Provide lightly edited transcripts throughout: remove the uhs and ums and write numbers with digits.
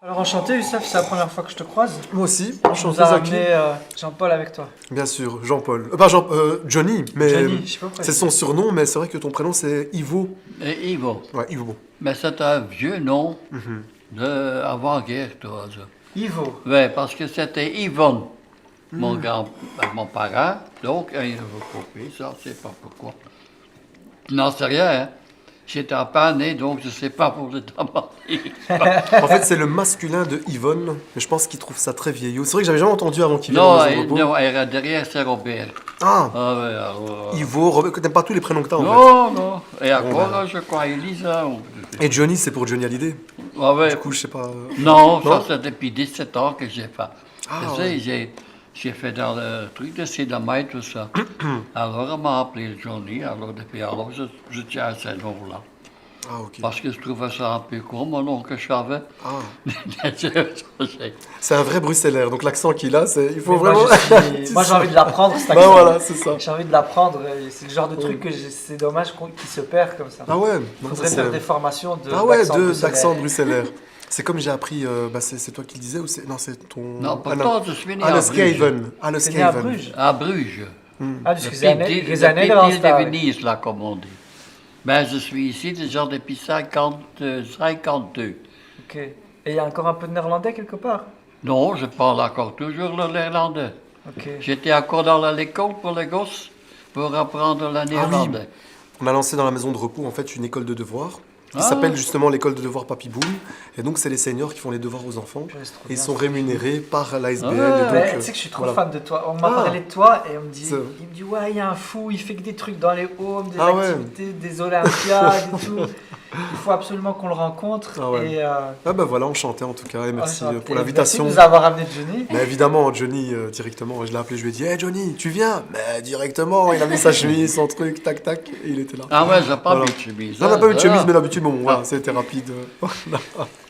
Alors enchanté Youssef, c'est la première fois que je te croise. Moi aussi, On enchanté nous a Zaki. ramené Jean-Paul avec toi. Bien sûr, Jean-Paul. Johnny, mais Johnny, je sais pas pourquoi. c'est son surnom, mais c'est vrai que ton prénom c'est Ivo. Et Ivo. Ouais, Ivo. Mais c'est un vieux nom d'avant-guerre, toi. Ça. Ivo. Oui, parce que c'était Yvonne, mon parent. Donc, il avait coupé ça, je ne sais pas pourquoi. Je n'en sais rien, hein. J'étais pas né, donc je ne sais pas pour le demander. En fait, c'est le masculin de Yvonne, mais je pense qu'il trouve ça très vieillot. C'est vrai que j'avais jamais entendu avant qu'il vienne Non, dans la maison de repos. non, derrière, c'est Robert. Ah, Ah, ouais, alors, Ivo, Robert, que t'aimes pas tous les prénoms que t'as en non, non. Et encore, ben. je crois, Elisa. fait. Et Johnny, c'est pour Johnny Hallyday. Ah, ouais. Du coup, je sais pas. Non, Non? ça c'est depuis 17 ans que j'ai fait. Ah, Tu sais, ouais. j'ai fait dans le truc de Cédamite, tout ça. Alors, on m'a appelé Johnny, alors depuis alors, je tiens à ce nom-là. Ah, ok. Parce que je trouvais ça un peu con, mon nom que je savais. Ah. C'est- C'est un vrai bruxellaire, donc l'accent qu'il a, c'est. Il faut Mais vraiment. moi j'ai envie de l'apprendre cet Bah accent. voilà, c'est ça. J'ai envie de l'apprendre. C'est le genre de truc que c'est dommage qu'il se perd comme ça. Ah ouais, Il non, faudrait ça, faire c'est- des formations de Ah ouais, bruxellaire. d'accent bruxellaire. C'est comme j'ai appris, c'est toi qui le disais ou c'est. Non, c'est ton. Non, Ah, pourtant, je suis né à Hannes Bruges. Skaven. Hannes C'est né à Skaven. Bruges. À Bruges. Ah, parce Le que c'est petit les années avant de ça. Venise, là, comme on dit. Ben, je suis ici déjà depuis 52. Ok. Et il y a encore un peu de néerlandais quelque part. Non, je parle encore toujours le néerlandais. Ok. J'étais encore dans l'école pour les gosses pour apprendre le néerlandais. On a lancé dans la maison de repos en fait une école de devoirs qui Ah. s'appelle justement l'école de devoirs Papy Boom. Et donc c'est les seniors qui font les devoirs aux enfants. Purée, c'est trop Et ils bien, sont ça. rémunérés par l'ASBL. Ah. et donc, Ouais, tu sais que je suis trop voilà. fan de toi. On m'a Ah. parlé de toi et il C'est- me dit ouais, il y a un fou, il fait que des trucs dans les homes, des Ah ouais. activités, des olympiades et tout. Il faut absolument qu'on le rencontre. Ah ouais. Et, Ah bah voilà, enchanté en tout cas. Et merci enchanté. pour l'invitation. Merci de nous avoir amené Johnny. Mais évidemment, Johnny, directement, je l'ai appelé, je lui ai dit, hey Johnny, tu viens? Mais directement, il a mis sa chemise, son truc, tac, tac, et il était là. Ah ouais, j'ai pas Voilà. mis de chemise. Là, on n'a pas eu de chemise, mais là. d'habitude, bon, voilà, c'était rapide.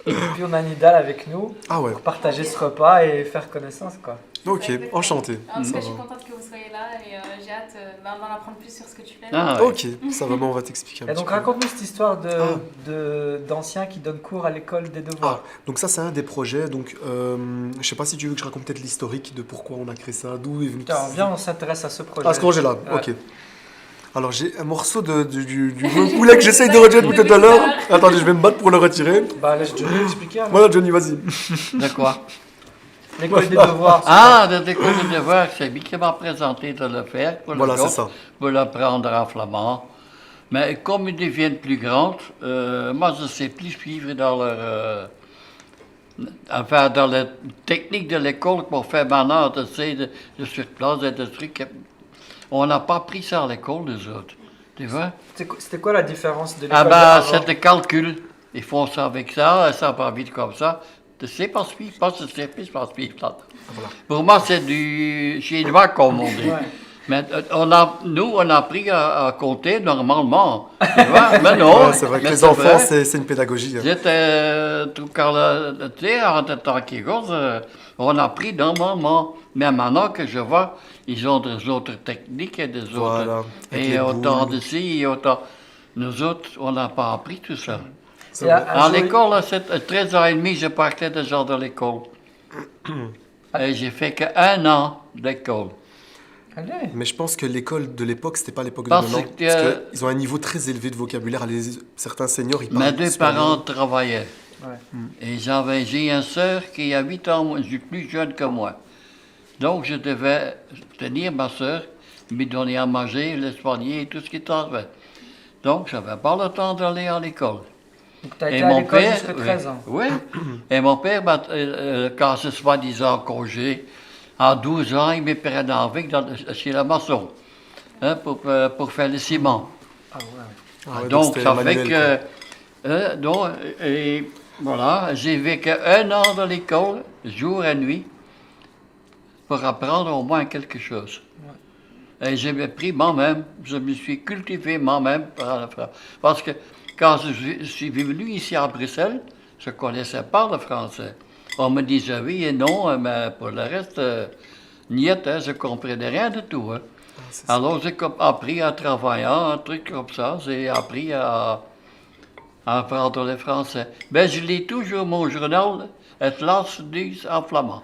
Et puis on a Nidal avec nous Ah ouais, pour partager ce repas et faire connaissance quoi. ok, enchanté. En tout Ça cas, je suis va. contente que vous soyez là et j'ai hâte d'en apprendre plus sur ce que tu fais. Ah, ouais. Ok, ça va, on va t'expliquer un Et petit donc peu. raconte-nous cette histoire Ah. d'anciens qui donnent cours à l'école des Ah, devoirs. donc ça c'est un des projets, donc je sais pas si tu veux que je raconte peut-être l'historique de pourquoi on a créé ça, d'où est venu Tiens, viens, on s'intéresse à ce projet. Ah, ce projet-là, Ouais. ok. Alors j'ai un morceau du poulet que j'essaye de retirer depuis tout à l'heure. Attendez, je vais me battre pour le retirer. Bah laisse Johnny expliquer. alors. Voilà Johnny, vas-y. De quoi? L'école des devoirs. Ah, de l'école de devoir, c'est lui qui m'a présenté de le faire pour Voilà, le c'est gosse, ça. pour l'apprendre en flamand. Mais comme ils deviennent plus grands, moi je ne sais plus suivre dans leur... enfin, dans la technique de l'école pour faire maintenant, tu sais, de sur place et des trucs. On n'a pas pris ça à l'école, les autres. Tu vois? C'était quoi la différence de l'école Ah ben, d'avant? c'est le calcul. Ils font ça avec ça, ça va vite comme ça. Tu sais pas suivre, pas se servir, pas suivre. Là. Voilà. Pour moi, c'est du chinois, comme on dit. Ouais. Mais nous, on a appris à compter normalement. Tu vois? Mais non. Ouais, c'est vrai que mais les c'est enfants, vrai. c'est une pédagogie. hein. J'étais, tout quand tu sais, en tant que gosse, on a appris normalement. Mais maintenant que je vois, ils ont des autres techniques et des Voilà, autres. avec Et les autant boules. de ci, et autant. Nous autres, on n'a pas appris tout ça. C'est Et à- vrai. un À jour- l'école, à 13 ans et demi, je partais déjà de l'école. Et j'ai fait qu'un an d'école. Allez. Mais je pense que l'école de l'époque, c'était pas l'époque de Parce maintenant. que- Parce qu'ils ont un niveau très élevé de vocabulaire. Certains seniors, ils Mes parlent deux super parents bien. travaillaient. Ouais. Et j'ai une sœur qui a 8 ans plus jeune que moi. Donc je devais tenir ma sœur, lui donner à manger, le soigner et tout ce qui t'avait. Donc je n'avais pas le temps d'aller à l'école. Donc tu as Et été à mon l'école père, jusqu'à 13 ans. oui. Et mon père, quand ce soi-disant congé, à 12 ans, il me prenait avec chez la maçon hein, pour faire le ciment. Ah ouais. Ah ouais, Donc c'était ça fait manuel, que... donc, et voilà, j'ai vécu un an dans l'école, jour et nuit, pour apprendre au moins quelque chose. Et j'ai pris moi-même, je me suis cultivé moi-même parce que quand je suis venu ici à Bruxelles, je ne connaissais pas le français. On me disait oui et non, mais pour le reste, niet, hein, je ne comprenais rien du tout. Hein. c'est ça. Alors j'ai appris à travailler, un truc comme ça, j'ai appris à apprendre le français. Ben, je lis toujours mon journal Het laatste nieuws en flamand.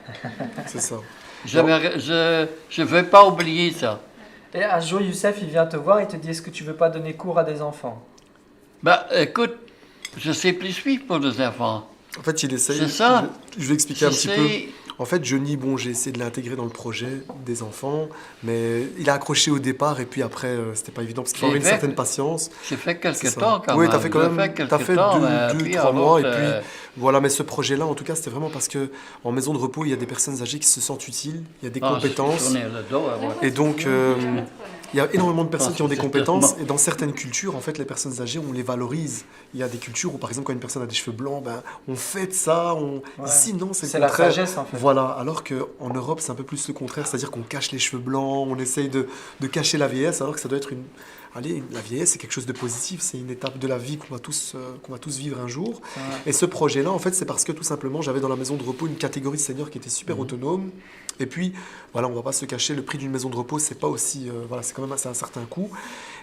C'est ça. Je veux pas oublier ça. Et un jour, Youssef, il vient te voir, il te dit, est-ce que tu veux pas donner cours à des enfants? Ben, écoute, je sais plus suivre pour les enfants. En fait, il essaye. C'est ça. Je vais expliquer un Je petit sais- peu. En fait, Johnny, bon, j'ai essayé de l'intégrer dans le projet des enfants, mais il a accroché au départ et puis après, c'était pas évident parce qu'il faut avoir une C'est vrai. certaine patience. J'ai fait C'est quelques ça. temps quand Oui, même. t'as fait quand J'ai même, quelques t'as fait temps, deux, mais deux, puis trois alors, mois et puis voilà. Mais ce projet-là, en tout cas, c'était vraiment parce que en maison de repos, il y a des personnes âgées qui se sentent utiles, il y a des compétences. Tourner le dos, ouais. Et donc, il y a énormément de personnes qui ont des Certainement. compétences et dans certaines cultures, en fait, les personnes âgées, on les valorise. Il y a des cultures où, par exemple, quand une personne a des cheveux blancs, ben, on fête ça. Ouais. Ici, non, c'est C'est le la contraire. sagesse, en fait. Voilà, alors qu'en Europe, c'est un peu plus le contraire, c'est-à-dire qu'on cache les cheveux blancs, on essaye de cacher la vieillesse, alors que ça doit être une... Allez, la vieillesse, c'est quelque chose de positif, c'est une étape de la vie qu'on va tous vivre un jour. Ouais. Et ce projet-là, en fait, c'est parce que tout simplement, j'avais dans la maison de repos une catégorie de seniors qui était super autonome. Et puis, voilà, on va pas se cacher, le prix d'une maison de repos, c'est pas aussi... voilà, c'est quand même c'est un certain coût.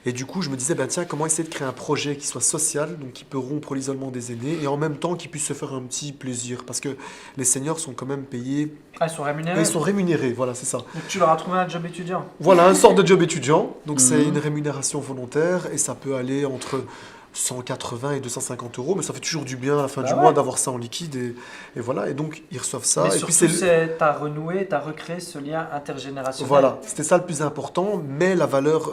Et du coup, je me disais, ben tiens, comment essayer de créer un projet qui soit social, donc qui peut rompre l'isolement des aînés, et en même temps qui puisse se faire un petit plaisir. Parce que les seniors sont quand même payés... Ah, ils sont rémunérés. Ils sont rémunérés, voilà, c'est ça. Donc tu leur as trouvé un job étudiant. Voilà, un sort de job étudiant. Donc c'est une rémunération volontaire et ça peut aller entre 180 et 250 euros, mais ça fait toujours du bien à la fin Bah du ouais. mois d'avoir ça en liquide et voilà. Et donc ils reçoivent ça. Mais Et surtout, puis t'as renoué, t'as recréé ce lien intergénérationnel. voilà, c'était ça le plus important, mais la valeur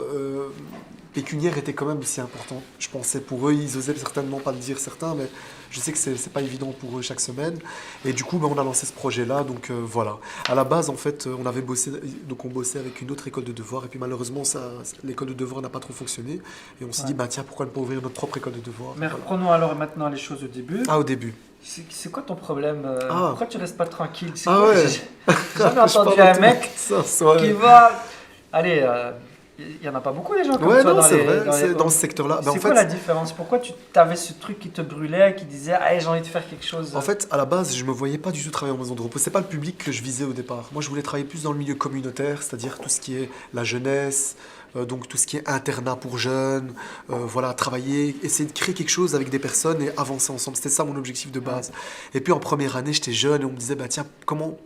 pécuniaire était quand même aussi importante. Je pensais pour eux, ils osaient certainement pas le dire certains, mais je sais que c'est pas évident pour eux chaque semaine. Et du coup, ben, on a lancé ce projet-là, donc voilà. À la base, en fait, on avait bossé, donc on bossait avec une autre école de devoirs, et puis malheureusement, l'école de devoirs n'a pas trop fonctionné. Et on s'est dit, bah tiens, pourquoi ne pas ouvrir notre propre école de devoirs? Mais reprenons alors maintenant les choses au début. Ah, au début. C'est quoi ton problème Ah. Pourquoi tu restes pas tranquille? C'est Ah quoi ouais. J'ai jamais Je parle entendu de un tout mec ça, ouais. qui va... Allez, il y en a pas beaucoup les gens comme Ouais, toi non, dans c'est les... vrai, dans les- c'est dans ce secteur-là. Ben, C'est en quoi fait, la différence? Pourquoi tu avais ce truc qui te brûlait, qui disait ah, j'ai envie de faire quelque chose? En fait, à la base, je me voyais pas du tout travailler en maison de repos. C'est pas le public que je visais au départ. Moi, je voulais travailler plus dans le milieu communautaire, c'est-à-dire tout ce qui est la jeunesse, donc tout ce qui est internat pour jeunes, voilà, travailler, essayer de créer quelque chose avec des personnes et avancer ensemble. C'était ça mon objectif de base. Et puis en première année, j'étais jeune et on me disait, bah tiens, comment...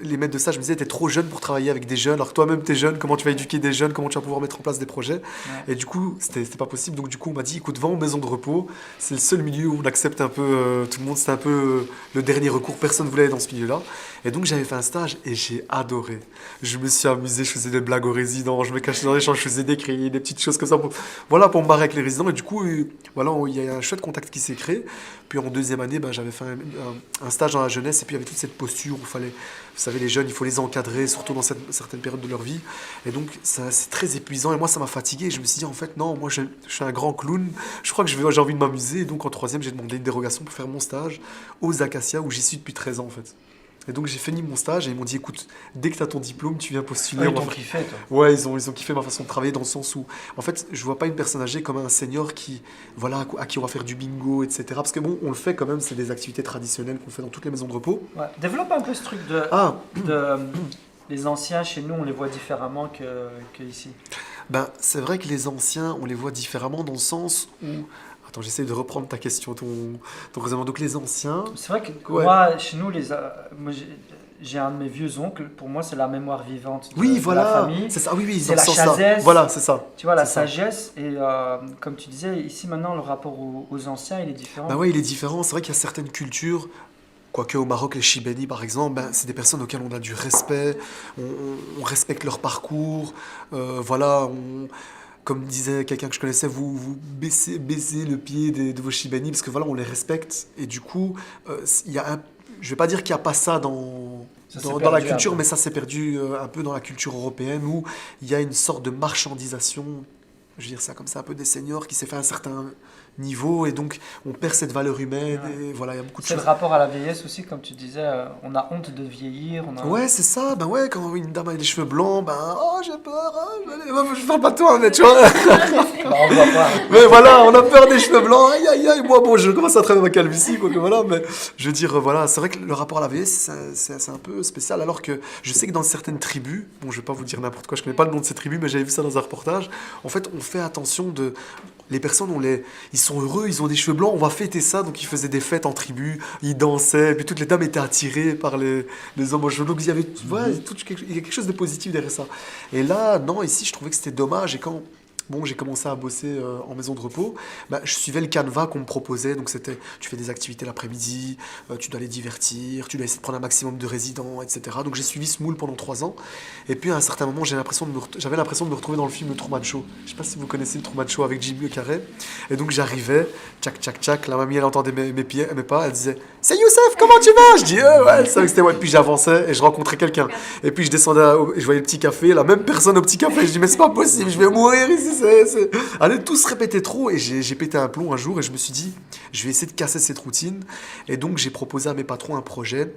Les maîtres de stage me disaient, t'es trop jeune pour travailler avec des jeunes, alors que toi-même t'es jeune, comment tu vas éduquer des jeunes, comment tu vas pouvoir mettre en place des projets. Et du coup, c'était pas possible. Donc du coup, on m'a dit, écoute, va en maison de repos. C'est le seul milieu où on accepte un peu tout le monde. C'était un peu le dernier recours. Personne voulait aller dans ce milieu-là. Et donc j'avais fait un stage et j'ai adoré. Je me suis amusé, je faisais des blagues aux résidents, je me cachais dans les champs, je faisais des cris, des petites choses comme ça. Voilà, pour me barrer avec les résidents. Et du coup, voilà, il y a un chouette contact qui s'est créé. Puis en deuxième année, ben, j'avais fait un stage dans la jeunesse et puis il y avait toute cette posture où il fallait, vous savez, les jeunes, il faut les encadrer, surtout dans certaines périodes de leur vie. Et donc, c'est très épuisant. Et moi, ça m'a fatigué. Je me suis dit, en fait, non, moi, je suis un grand clown. Je crois que j'ai envie de m'amuser. Et donc, en troisième, j'ai demandé une dérogation pour faire mon stage aux Acacias, où j'y suis depuis 13 ans, en fait. Et donc, j'ai fini mon stage et ils m'ont dit, écoute, dès que tu as ton diplôme, tu viens postuler. Ils on va t'ont faire- kiffé, toi. Ouais, ils ont kiffé ma façon de travailler dans le sens où, en fait, je vois pas une personne âgée comme un senior qui, voilà, à qui on va faire du bingo, etc. Parce que bon, on le fait quand même, c'est des activités traditionnelles qu'on fait dans toutes les maisons de repos. Ouais. Développe un peu ce truc de... Ah, les anciens, chez nous, on les voit différemment que ici. ben, c'est vrai que les anciens, on les voit différemment dans le sens où... Attends, j'essaie de reprendre ta question, ton raisonnement. Donc les anciens... C'est vrai que Ouais. moi, chez nous, moi, j'ai un de mes vieux oncles, pour moi, c'est la mémoire vivante de, Oui, de la voilà, famille. c'est ça. Oui, oui, C'est dans la ce sens-là. chasesse. Voilà, c'est ça. Tu vois, la C'est ça. sagesse, et comme tu disais, ici maintenant, le rapport aux anciens, il est différent. Ben ouais, il est différent. C'est vrai qu'il y a certaines cultures, quoique au Maroc, les Chibénis, par exemple, ben, c'est des personnes auxquelles on a du respect, on respecte leur parcours, voilà, comme disait quelqu'un que je connaissais, vous baissez le pied de vos Chibénis, parce que voilà, on les respecte, et du coup, il y a je vais pas dire qu'il n'y a pas ça Ça s'est dans la perdu un culture, peu. mais ça s'est perdu un peu dans la culture européenne, où il y a une sorte de marchandisation, je veux dire ça comme ça, un peu des seniors qui s'est fait à un certain niveau, et donc on perd cette valeur humaine, Ouais. et voilà, il y a beaucoup de C'est le choses. rapport à la vieillesse aussi, comme tu disais, on a honte de vieillir. Ouais, c'est ça, ben ouais, quand une dame a les cheveux blancs, ben, oh, j'ai peur, je parle pas de toi, mais tu vois, Bah, on voit pas. mais voilà, on a peur des cheveux blancs, aïe, aïe, aïe, moi, bon, je commence à travailler ma calvitie, quoi que voilà, mais je veux dire, voilà, c'est vrai que le rapport à la vieillesse, c'est un peu spécial, alors que je sais que dans certaines tribus, bon, je vais pas vous dire n'importe quoi, je connais pas le nom de ces tribus, mais j'avais vu ça dans un reportage, en fait, on fait attention les personnes, ils sont heureux, ils ont des cheveux blancs, on va fêter ça. Donc ils faisaient des fêtes en tribu, ils dansaient, puis toutes les dames étaient attirées par les hommes aux cheveux. Donc il y avait, voilà, il y a quelque chose de positif derrière ça. Et là, non, ici, je trouvais que c'était dommage. Et quand j'ai commencé à bosser en maison de repos, je suivais le canevas qu'on me proposait. Donc c'était, tu fais des activités l'après-midi, tu dois les divertir, tu dois essayer de prendre un maximum de résidents, etc. Donc j'ai suivi ce moule pendant 3 ans. Et puis à un certain moment, j'avais l'impression de me retrouver dans le film Le Truman Show. Je sais pas si vous connaissez Le Truman Show avec Jimmy Carrey. Et donc j'arrivais, tchac, tchac, tchac. La mamie, elle entendait mes pieds, mes pas. Elle disait, c'est Youssef, comment tu vas? Je dis, ouais, c'est vrai que c'était moi. Et puis j'avançais et je rencontrais quelqu'un. Et puis je descendais, et je voyais le petit café, la même personne au petit café. Je dis, mais c'est pas possible, je vais mourir ici. Allez, tout se répétait trop. Et j'ai pété un plomb un jour et je me suis dit, je vais essayer de casser cette routine. Et donc j'ai proposé à mes patrons un projet.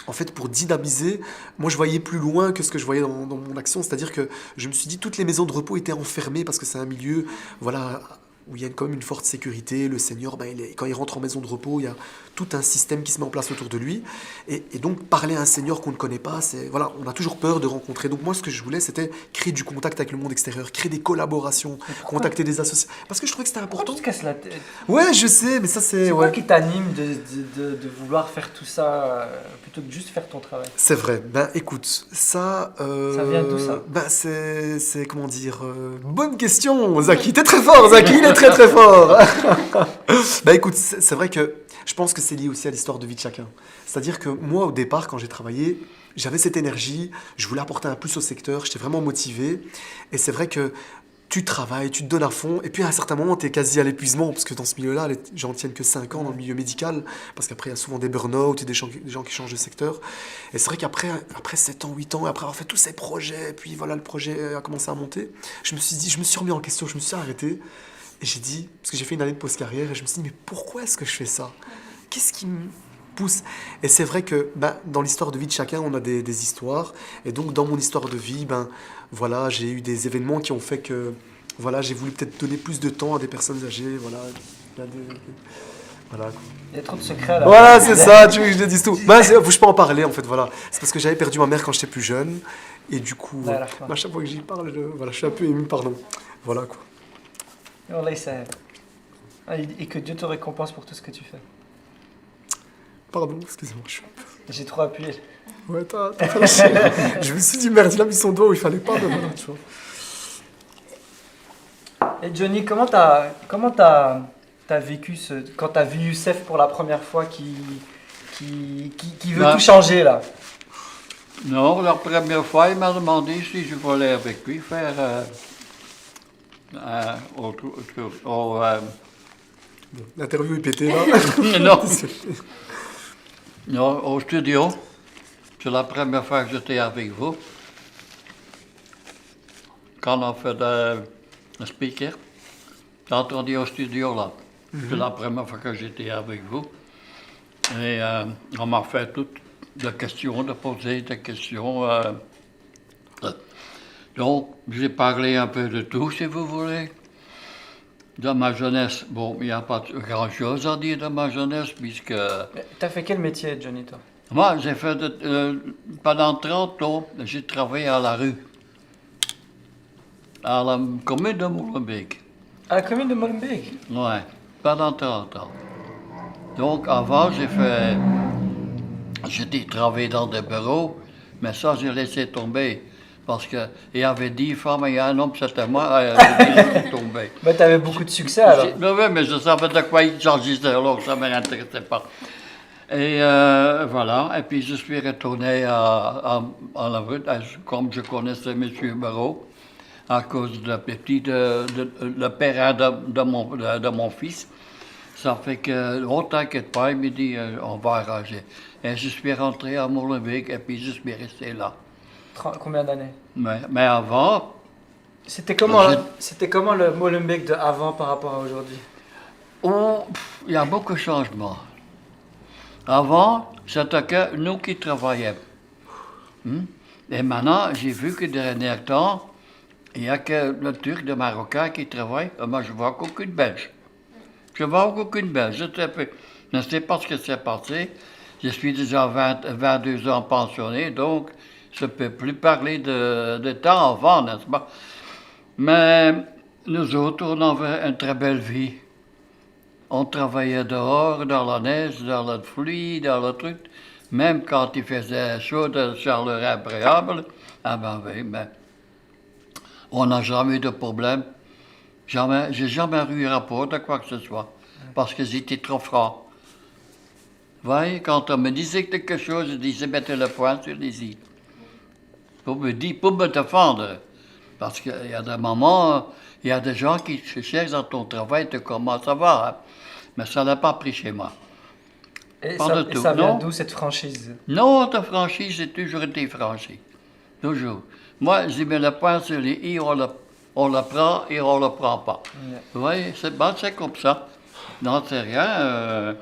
En fait, pour dynamiser, moi je voyais plus loin que ce que je voyais dans mon action. C'est-à-dire que je me suis dit, toutes les maisons de repos étaient enfermées parce que c'est un milieu, voilà, où il y a quand même une forte sécurité. Le senior, quand il rentre en maison de repos, il y a tout un système qui se met en place autour de lui. Et donc, parler à un senior qu'on ne connaît pas, voilà, on a toujours peur de rencontrer. Donc moi, ce que je voulais, c'était créer du contact avec le monde extérieur, créer des collaborations, contacter des associations. Parce que je trouvais que c'était important. Pourquoi tu te casses la tête? Ouais, je sais, mais ça c'est... C'est quoi Ouais. qui t'anime de vouloir faire tout ça plutôt que juste faire ton travail? C'est vrai. Écoute, ça... Ça vient d'où, ça? C'est comment dire... bonne question, Zaki. T'es très fort, Zaki. Il est très très fort. Écoute, c'est vrai que je pense que c'est lié aussi à l'histoire de vie de chacun. C'est-à-dire que moi, au départ, quand j'ai travaillé, j'avais cette énergie. Je voulais apporter un plus au secteur. J'étais vraiment motivé. Et c'est vrai que tu travailles, tu te donnes à fond, et puis à un certain moment, tu es quasi à l'épuisement, parce que dans ce milieu-là, les gens tiennent que 5 ans dans le milieu médical, parce qu'après, il y a souvent des burn-out et des gens qui changent de secteur. Et c'est vrai qu'après 7 ans, 8 ans, après avoir fait tous ces projets, et puis voilà, le projet a commencé à monter, je me suis remis en question, je me suis arrêté, et j'ai dit, parce que j'ai fait une année de post-carrière, et je me suis dit, mais pourquoi est-ce que je fais ça? Qu'est-ce qui me pousse? Et c'est vrai que dans l'histoire de vie de chacun, on a des histoires, et donc dans mon histoire de vie, voilà, j'ai eu des événements qui ont fait que voilà, j'ai voulu peut-être donner plus de temps à des personnes âgées. Voilà, voilà. Il y a trop de secrets là. Voilà, c'est ça, tu veux que je te dise tout. Je peux en parler en fait, voilà. C'est parce que j'avais perdu ma mère quand j'étais plus jeune. Et du coup, à chaque fois que j'y parle, voilà, je suis un peu ému, pardon. Voilà quoi. Et que Dieu te récompense pour tout ce que tu fais. Pardon, excusez-moi. J'ai trop appuyé. Ouais, je me suis dit, merde, il a mis son doigt où il fallait pas, mais voilà, tu vois. Et Johnny, comment t'as vécu quand t'as vu Youssef pour la première fois qui veut tout changer là? Non, la première fois, il m'a demandé si je voulais avec lui faire L'interview est pétée là. non, au studio. C'est la première fois que j'étais avec vous. Quand on fait le speaker, j'ai entendu au studio là. C'est la première fois que j'étais avec vous. Et on m'a fait toutes les questions, de poser des questions. Donc, j'ai parlé un peu de tout, si vous voulez. De ma jeunesse, bon, il n'y a pas grand-chose à dire de ma jeunesse, puisque... T'as fait quel métier, Johnny, toi? Moi, j'ai fait, pendant 30 ans, j'ai travaillé à la rue, à la commune de Molenbeek. À la commune de Molenbeek? Ouais, pendant 30 ans. Donc, avant, j'ai travaillé dans des bureaux, mais ça, j'ai laissé tomber. Parce qu'il y avait 10 femmes et un homme, c'était moi, j'ai laissé tomber. T'avais beaucoup de succès alors. Oui, mais je savais de quoi il s'agissait, alors ça ne m'intéressait pas. Et voilà, et puis je suis retourné à la rue, comme je connaissais M. Barreau, à cause de le père de mon fils. Ça fait que, oh t'inquiète pas, il me dit, on va arranger. Et je suis rentré à Molenbeek et puis je suis resté là. Combien d'années? Mais avant... C'était comment le Molenbeek de avant par rapport à aujourd'hui? Il y a beaucoup de changements. Avant, c'était que nous qui travaillions. Et maintenant, j'ai vu que dernier temps, il n'y a que le Turc, le Marocain qui travaille. Moi, je vois qu'aucune Belge. Je vois aucune Belge. Je ne sais pas ce qui s'est passé. Je suis déjà 22 ans pensionné, donc je ne peux plus parler de temps avant, n'est-ce pas? Mais nous autres, on avait une très belle vie. On travaillait dehors, dans la neige, dans la pluie, dans le truc. Même quand il faisait chaud, de chaleur agréable, ah ben oui, mais on n'a jamais eu de problème. Jamais, j'ai jamais eu rapport de quoi que ce soit, parce que j'étais trop franc. Vous voyez, quand on me disait quelque chose, je disais, mettez le poing sur les i. Pour me défendre. Parce qu'il y a des moments, il y a des gens qui se cherchent dans ton travail, te comment ça va, hein. Mais ça n'a pas pris chez moi. Et Pas ça, de et tout, ça vient non. d'où cette franchise? Non, ta franchise, j'ai toujours été franchi. Toujours. Moi, j'ai mis le point sur les i, on le prend et on le prend pas. Ouais. Vous voyez, c'est comme ça. Non, c'est rien.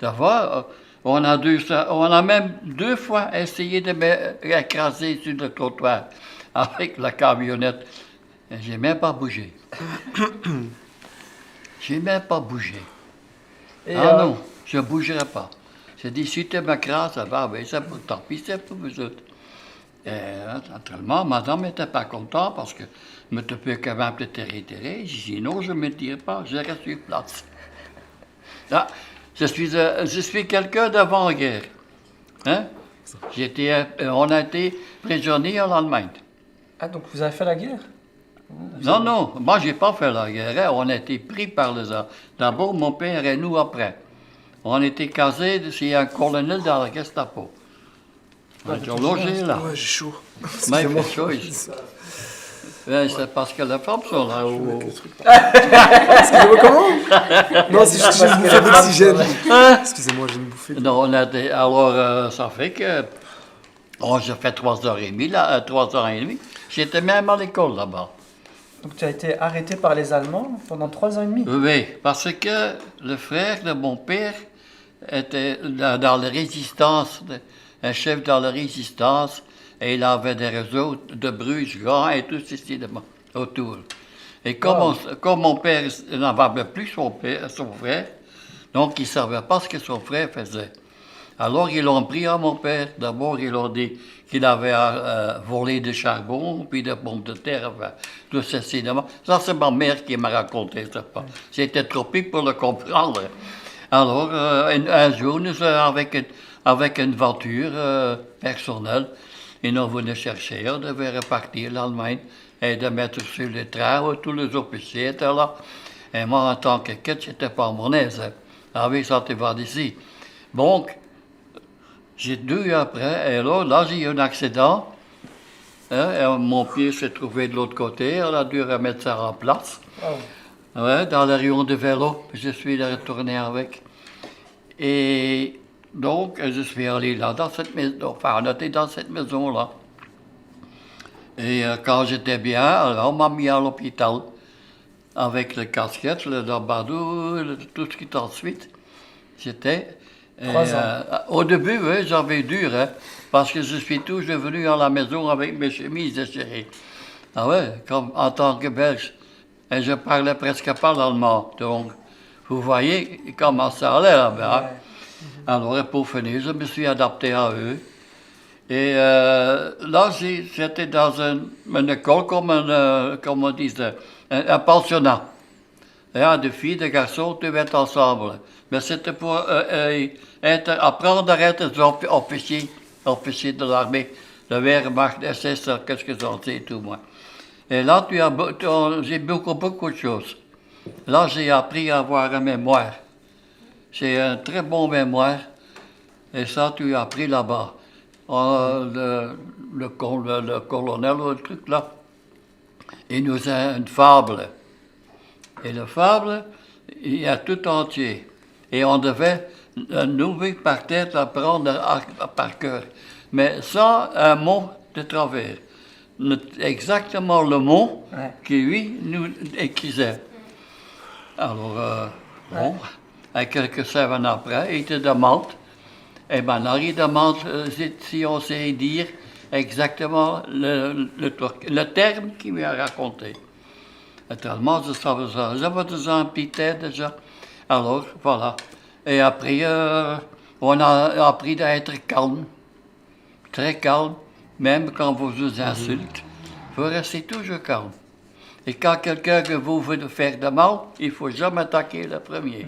D'avoir, on a même 2 fois essayé de m'écraser sur le trottoir avec la camionnette. Et j'ai même pas bougé. J'ai même pas bougé. Et, Non, je ne bougerai pas. J'ai dit, si tu m'écrases, ça va, ben, c'est pour tant pis, c'est pour vous autres. Et naturellement, madame n'était pas contente parce que me te peux quand même te réitérer. J'ai dit, non, je ne me tire pas, je reste sur place. Ah, je suis quelqu'un d'avant-guerre. Hein? On a été prisonniers en Allemagne. Ah, donc vous avez fait la guerre? Non, non, moi, j'ai pas fait la guerre. On a été pris par les Allemands. D'abord, mon père et nous après. On était casés chez un colonel dans la Gestapo. On était logés là. Ouais, j'ai chaud. Mais il Excusez-moi. fait chaud ici. Ouais, c'est parce que les femmes sont là. Excusez-moi, comment? Non, c'est juste que j'ai une bouffée d'oxygène. Excusez-moi, j'ai une bouffée. Non, alors, ça fait que. Oh, j'ai fait 3h30 là, 3h30. J'étais même à l'école là-bas. Donc tu as été arrêté par les Allemands pendant 3 ans et demi? Oui, parce que le frère de mon père était dans la résistance, un chef dans la résistance, et il avait des réseaux de Bruges grands et tout ceci autour. Et comme mon père n'avait plus son frère, donc il ne savait pas ce que son frère faisait. Alors ils l'ont pris à mon père. D'abord, ils l'ont dit qu'il avait volé du charbon, puis des pommes de terre, enfin, tout ceci. Ça, c'est ma mère qui m'a raconté ça. J'étais trop petit pour le comprendre. Alors, un jour, nous, avec une voiture personnelle, ils nous venaient chercher. On devait repartir l'Allemagne et de mettre sur le train où tous les officiers étaient là. Et moi, en tant que kid, j'étais pas mon aise. Ah oui, ça, tu vas d'ici. Donc, j'ai 2 ans après, et là j'ai eu un accident. Hein, et mon pied s'est trouvé de l'autre côté, on a dû remettre ça en place. Oh. Ouais, dans le rayon de vélo, je suis retourné avec. Et donc, je suis allé là, dans cette maison, enfin, on était dans cette maison-là. Et quand j'étais bien, alors on m'a mis à l'hôpital avec le casquette, le barbadou, tout ce qui est ensuite. J'étais. 3 ans. Au début, oui, j'avais dur, hein, parce que je suis toujours venu à la maison avec mes chemises déchirées. Ah ouais, comme en tant que Belge. Et je parlais presque pas l'allemand. Donc, vous voyez comment ça allait là-bas. Ouais. Alors, pour finir, je me suis adapté à eux. Et là, j'étais dans une école comme on dit, un pensionnat. Hein, de filles, de garçons, tout être ensemble. Mais c'était pour apprendre à être officier de l'armée, de Wehrmacht, SS, qu'est-ce que j'en sais, tout moi. Et là, j'ai beaucoup de choses. Là, j'ai appris à avoir un mémoire. J'ai un très bon mémoire. Et ça, tu as appris là-bas. Le colonel, le truc là, il nous a une fable. Et la fable, il y a tout entier. Et on devait, nous, par tête, apprendre par cœur. Mais sans un mot de travers. Exactement le mot que lui nous écrivait. Alors, bon, et quelques semaines après, il te demande, et maintenant il demande si on sait dire exactement le terme qu'il lui a raconté. Tellement je savais ça. J'avais déjà un petit tête déjà. Alors, voilà. Et après, on a appris d'être calme. Très calme. Même quand vous vous insultez, il faut rester toujours calme. Et quand quelqu'un que vous veut faire de mal, il ne faut jamais attaquer le premier.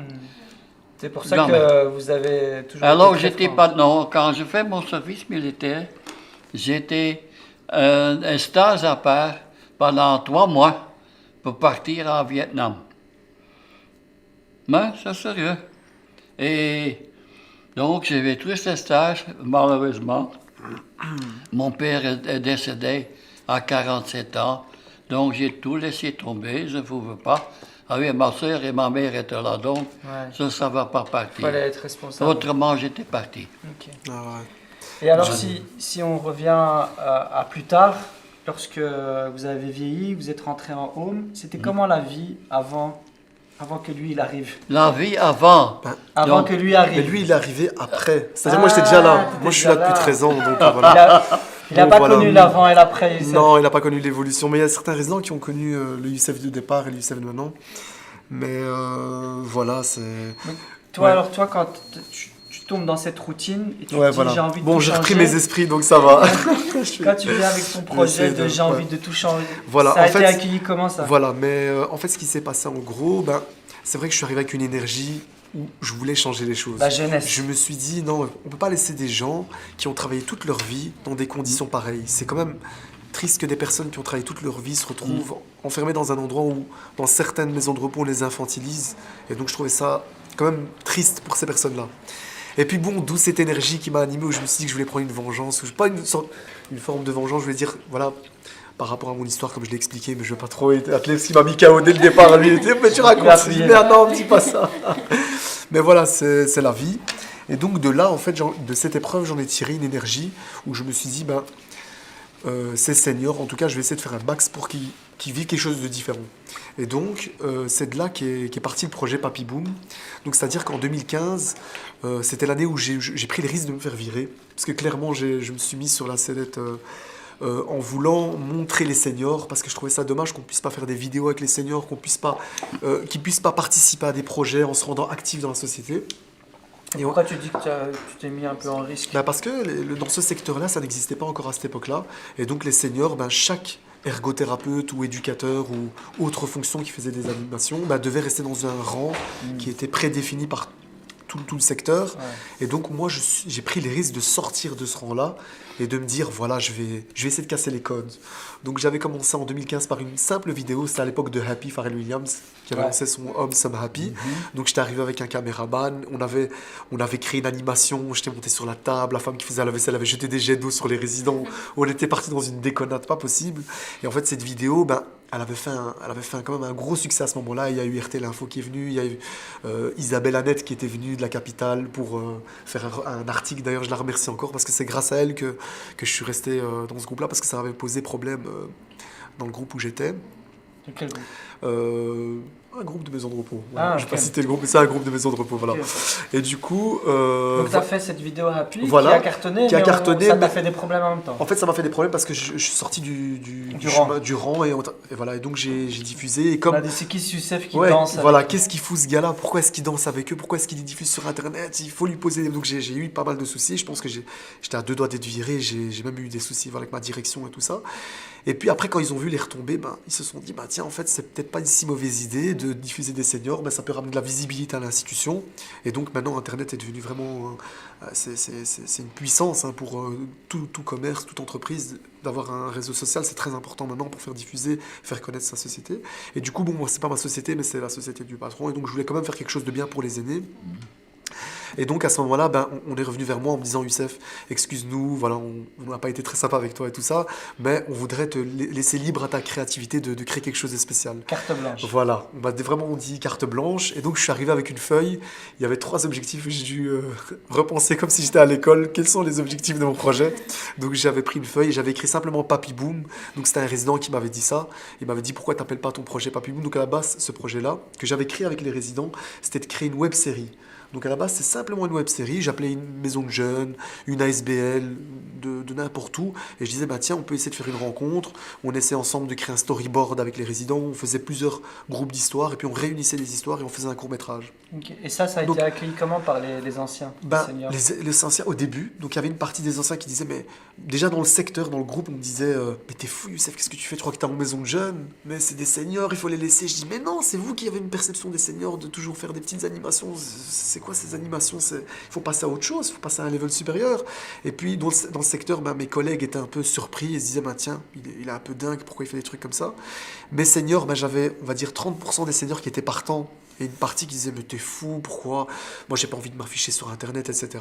C'est pour ça Non, que vous avez toujours Alors, été très j'étais franc. pas. Non, quand je fais mon service militaire, j'étais un stage à part pendant 3 mois pour partir en Vietnam. Mais c'est sérieux. Et donc, j'avais tout ce stage, malheureusement. Mon père est décédé à 47 ans, donc j'ai tout laissé tomber, je ne pouvais pas. Ah oui, ma soeur et ma mère étaient là, donc Ouais. ça ne va pas Il partir. fallait être responsable. Autrement, j'étais parti. Ok. Ah ouais. Et alors, si on revient à plus tard, lorsque vous avez vieilli, vous êtes rentré en home, c'était comment la vie avant que lui il arrive? La vie avant. Avant Donc, que lui arrive. Mais lui, il est arrivé après. C'est-à-dire, moi, j'étais déjà là. t'étais Moi, je suis là déjà depuis là. 13 ans, donc Il voilà. a Bon, pas voilà. connu l'avant et l'après. Youssef. Non, il n'a pas connu l'évolution. Mais il y a certains résidents qui ont connu le UCF de départ et le UCF de maintenant. Mais voilà, c'est... Toi, Ouais. alors, toi, quand tu tombes dans cette routine et tu Ouais, te dis voilà. j'ai envie de Bon, tout j'ai repris changer. mes esprits, donc ça va. Quand tu viens avec ton projet J'essaie de de- j'ai envie ouais. de tout changer, Voilà, ça a en été fait, accueilli comment ça? Voilà, mais en fait, ce qui s'est passé en gros, ben, c'est vrai que je suis arrivé avec une énergie où je voulais changer les choses. La jeunesse. Je me suis dit, non, on ne peut pas laisser des gens qui ont travaillé toute leur vie dans des conditions pareilles. C'est quand même triste que des personnes qui ont travaillé toute leur vie se retrouvent enfermées dans un endroit où, dans certaines maisons de repos, on les infantilise. Et donc, je trouvais ça quand même triste pour ces personnes-là. Et puis bon, d'où cette énergie qui m'a animé, où je me suis dit que je voulais prendre une vengeance, pas une forme de vengeance, je voulais dire, voilà, par rapport à mon histoire, comme je l'ai expliqué, mais je ne veux pas trop atteler ce qui m'a mis KO dès le départ. Lui, il était, mais tu racontes, je dis, merde, non, dis pas ça. Mais voilà, c'est la vie. Et donc de là, en fait, de cette épreuve, j'en ai tiré une énergie où je me suis dit, ben, ces seniors, en tout cas, je vais essayer de faire un max pour qu'ils vivent quelque chose de différent. Et donc, c'est de là qu'est parti le projet Papy Boom. Donc, c'est-à-dire qu'en 2015, c'était l'année où j'ai pris le risque de me faire virer. Parce que clairement, je me suis mis sur la sellette en voulant montrer les seniors, parce que je trouvais ça dommage qu'on puisse pas faire des vidéos avec les seniors, qu'ils puissent pas participer à des projets en se rendant actifs dans la société. Et Pourquoi tu dis que tu t'es mis un peu en risque? bah parce que dans ce secteur-là, ça n'existait pas encore à cette époque-là. Et donc les seniors, ben, chaque ergothérapeute ou éducateur ou autre fonction qui faisait des animations devait rester dans un rang qui était prédéfini par tout le secteur. Ouais. Et donc moi, j'ai pris les risques de sortir de ce rang-là et de me dire, voilà, je vais essayer de casser les codes. Donc j'avais commencé en 2015 par une simple vidéo, c'était à l'époque de Happy, Pharrell Williams, qui avait Ouais. lancé son Home Some Happy. Donc j'étais arrivé avec un caméraman, on avait créé une animation, j'étais monté sur la table, la femme qui faisait la vaisselle avait jeté des jets d'eau sur les résidents, on était parti dans une déconnade pas possible. Et en fait cette vidéo, elle avait fait quand même un gros succès à ce moment-là. Il y a eu RT L'Info qui est venu, il y a eu Isabelle Annette qui était venue de la capitale pour faire un article. D'ailleurs, je la remercie encore parce que c'est grâce à elle que je suis resté dans ce groupe-là, parce que ça avait posé problème dans le groupe où j'étais. De quel groupe? Un groupe de maisons de repos. Ah, Je ne vais ok. pas citer le groupe, mais c'est un groupe de maisons de repos. Voilà. Ok. Et du coup, Donc tu as fait cette vidéo Happy Voilà. qui a cartonné, Qui a mais cartonné, ça t'a mais- fait des problèmes en même temps. en fait, ça m'a fait des problèmes parce que je suis sorti du rang. chemin, du rang et voilà. Et donc j'ai diffusé. Et comme On a dit, c'est qui Youssef qui ouais, danse avec- voilà, qu'est-ce qu'il fout ce gars-là? Pourquoi est-ce qu'il danse avec eux? Pourquoi est-ce qu'il les diffuse sur Internet? Il faut lui poser des... Donc j'ai eu pas mal de soucis. Je pense que j'étais à 2 doigts d'être viré. J'ai même eu des soucis avec ma direction et tout ça. Et puis après, quand ils ont vu les retombées, ils se sont dit, tiens, en fait, c'est peut-être pas une si mauvaise idée de diffuser des seniors. Ça peut ramener de la visibilité à l'institution. Et donc maintenant, Internet est devenu vraiment... c'est une puissance pour tout commerce, toute entreprise. D'avoir un réseau social, c'est très important maintenant pour faire diffuser, faire connaître sa société. Et du coup, bon, moi, c'est pas ma société, mais c'est la société du patron. Et donc, je voulais quand même faire quelque chose de bien pour les aînés. Et donc, à ce moment-là, on est revenu vers moi en me disant, Youssef, excuse-nous, voilà, on n'a pas été très sympa avec toi et tout ça, mais on voudrait te laisser libre à ta créativité de créer quelque chose de spécial. Carte blanche. Voilà, on m'a vraiment dit carte blanche. Et donc, je suis arrivé avec une feuille. Il y avait 3 objectifs. J'ai dû repenser comme si j'étais à l'école. Quels sont les objectifs de mon projet? Donc, j'avais pris une feuille et j'avais écrit simplement Papy Boom. Donc, c'était un résident qui m'avait dit ça. Il m'avait dit, pourquoi tu n'appelles pas ton projet Papy Boom? Donc, à la base, ce projet-là, que j'avais créé avec les résidents, c'était de créer une web série. Donc à la base, c'est simplement une web série. J'appelais une maison de jeunes, une ASBL, de n'importe où. Et je disais, bah tiens, on peut essayer de faire une rencontre. On essayait ensemble de créer un storyboard avec les résidents. On faisait plusieurs groupes d'histoires. Et puis on réunissait les histoires et on faisait un court-métrage. Ok. Et ça a Donc, été accueilli comment par les anciens, les ben, seniors? les anciens, au début, donc il y avait une partie des anciens qui disaient, mais déjà dans le secteur, dans le groupe, on me disait, mais t'es fou, Youssef, qu'est-ce que tu fais? Tu crois que t'es en maison de jeunes? Mais c'est des seniors, il faut les laisser. Je dis, mais non, c'est vous qui avez une perception des seniors de toujours faire des petites animations. C'est quoi ces animations? Il faut passer à autre chose, il faut passer à un level supérieur. Et puis dans le secteur, ben, mes collègues étaient un peu surpris et se disaient, ben, tiens, il est un peu dingue, pourquoi il fait des trucs comme ça? Mes seniors, ben, j'avais, on va dire, 30% des seniors qui étaient partants. Et une partie qui disait, mais t'es fou, pourquoi? Moi, j'ai pas envie de m'afficher sur Internet, etc.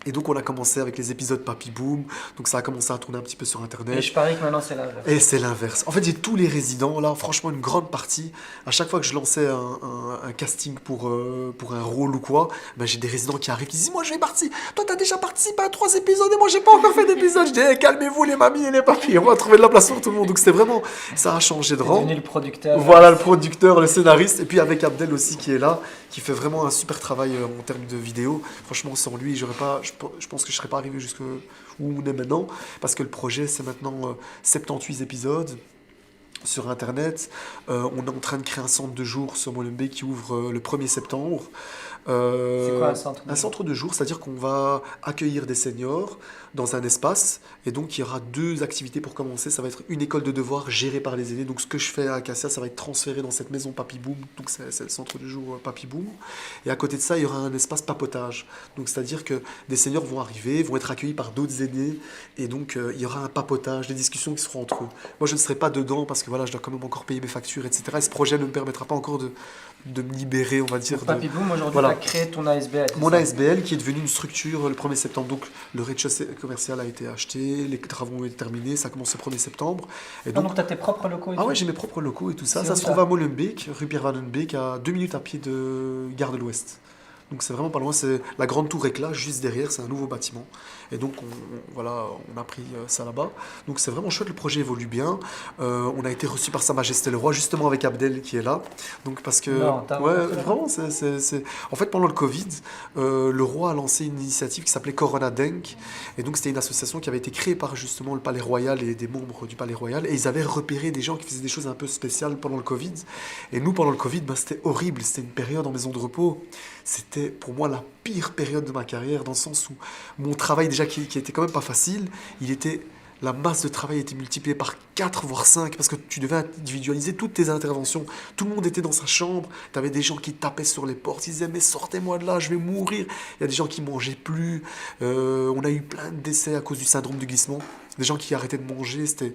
Et donc, on a commencé avec les épisodes Papy Boom. Donc, ça a commencé à tourner un petit peu sur Et Internet. je parie que maintenant c'est l'inverse. Et c'est l'inverse. En fait, j'ai tous les résidents, là, franchement, une grande partie. À chaque fois que je lançais un casting pour un rôle ou quoi, ben, j'ai des résidents qui arrivent qui disent, moi, je vais partir. Toi, t'as déjà participé à 3 épisodes et moi, j'ai pas encore fait d'épisode. Je dis, hey, calmez-vous, les mamies et les papis. On va trouver de la place pour tout le monde. Donc, c'était vraiment, ça a changé de T'es rang. devenu le producteur. Voilà le producteur, le scénariste, et puis avec Abdel aussi qui est là, qui fait vraiment un super travail en termes de vidéo. Franchement, sans lui, je pense que je serais pas arrivé jusqu'où on est maintenant, parce que le projet, c'est maintenant 78 épisodes sur Internet. On est en train de créer un centre de jour sur Molenbeek qui ouvre le 1er septembre. C'est quoi un centre de Un centre de jour, c'est-à-dire qu'on va accueillir des seniors dans un espace, et donc il y aura 2 activités pour commencer. Ça va être une école de devoirs gérée par les aînés. Donc ce que je fais à Acacia, ça va être transféré dans cette maison Papy Boom. Donc c'est le centre de jour Papy Boom. Et à côté de ça, il y aura un espace papotage. Donc c'est-à-dire que des seniors vont arriver, vont être accueillis par d'autres aînés, et donc il y aura un papotage, des discussions qui seront entre eux. Moi, je ne serai pas dedans parce que voilà, je dois quand même encore payer mes factures, etc. Et ce projet ne me permettra pas encore de me libérer, on va dire. Papy Boom, aujourd'hui, Voilà. tu as créé ton ASBL. Mon ASBL qui est devenu une structure le 1er septembre. Donc le rez-de-chaussée commercial a été acheté, les travaux ont été terminés, ça commence le 1er septembre. Et Donc, tu as tes propres locaux et ah tout. ouais, j'ai mes propres locaux et tout ça. C'est Ça où se ça trouve à Molenbeek, rue Pierre Van den Beek, à 2 minutes à pied de Gare de l'Ouest. Donc c'est vraiment pas loin, c'est la grande tour éclat, juste derrière, c'est un nouveau bâtiment. Et donc voilà, on a pris ça là-bas. Donc c'est vraiment chouette, le projet évolue bien. On a été reçu par Sa Majesté le Roi, justement avec Abdel qui est là. Donc parce que... Non, t'as ouais, rencontré le vraiment, En fait, pendant le Covid, le Roi a lancé une initiative qui s'appelait Corona Denk. Et donc c'était une association qui avait été créée par justement le Palais Royal et des membres du Palais Royal. Et ils avaient repéré des gens qui faisaient des choses un peu spéciales pendant le Covid. Et nous, pendant le Covid, ben, c'était horrible. C'était une période en maison de repos. C'était pour moi la pire période de ma carrière, dans le sens où mon travail déjà qui était quand même pas facile, la masse de travail était multipliée par 4 voire 5 parce que tu devais individualiser toutes tes interventions. Tout le monde était dans sa chambre, tu avais des gens qui tapaient sur les portes, ils disaient mais sortez-moi de là, je vais mourir. Il y a des gens qui mangeaient plus, on a eu plein de décès à cause du syndrome du glissement. Des gens qui arrêtaient de manger, c'était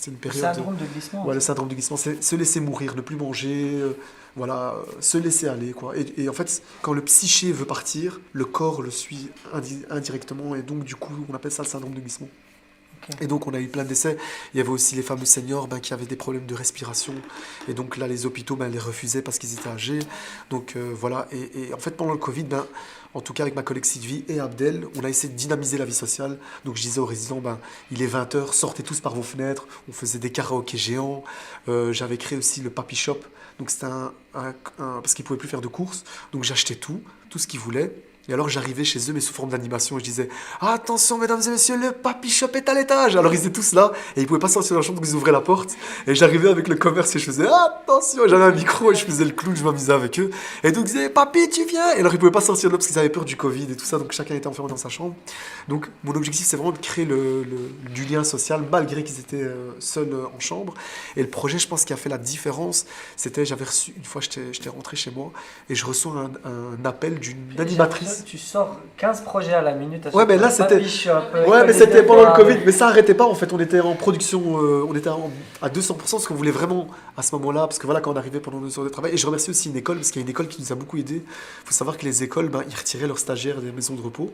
une Le période... syndrome de glissement. Ouais, le syndrome du glissement, c'est se laisser mourir, ne plus manger, voilà, se laisser aller, quoi. Et en fait, quand le psyché veut partir, le corps le suit indirectement, et donc du coup, on appelle ça le syndrome du glissement. Ok. Et donc on a eu plein de décès. Il y avait aussi les fameux seniors qui avaient des problèmes de respiration. Et donc là, les hôpitaux les refusaient parce qu'ils étaient âgés. Donc voilà. Et en fait, pendant le Covid, en tout cas avec ma collègue Sylvie et Abdel, on a essayé de dynamiser la vie sociale. Donc je disais aux résidents, il est 20h, sortez tous par vos fenêtres. On faisait des karaokés géants. J'avais créé aussi le Papy Shop. Donc c'était parce qu'ils ne pouvaient plus faire de courses. Donc j'achetais tout ce qu'ils voulaient. Et alors j'arrivais chez eux, mais sous forme d'animation, et je disais attention mesdames et messieurs, le Papy Shop est à l'étage. Alors ils étaient tous là, et ils pouvaient pas sortir de la chambre, donc ils ouvraient la porte. Et j'arrivais avec le commerce, et je faisais attention, j'avais un micro, et je faisais le clown, je m'amusais avec eux. Et donc ils disaient Papy, tu viens. Et alors ils pouvaient pas sortir de là, parce qu'ils avaient peur du Covid et tout ça, donc chacun était enfermé dans sa chambre. Donc mon objectif, c'est vraiment de créer du lien social, malgré qu'ils étaient seuls en chambre. Et le projet, je pense, qui a fait la différence, c'était, j'avais reçu, une fois j'étais rentré chez moi, et je reçois un appel d'une animatrice. Tu sors 15 projets à la minute. Ouais, mais là, c'était... Papy Shop, Ouais, mais école c'était des pendant le devoirs. Covid, mais ça arrêtait pas en fait. On était en production, on était à 200% parce qu'on voulait vraiment à ce moment-là, parce que voilà, quand on arrivait pendant nos heures de travail. Et je remercie aussi une école, parce qu'il y a une école qui nous a beaucoup aidé. Il faut savoir que les écoles, ils retiraient leurs stagiaires des maisons de repos.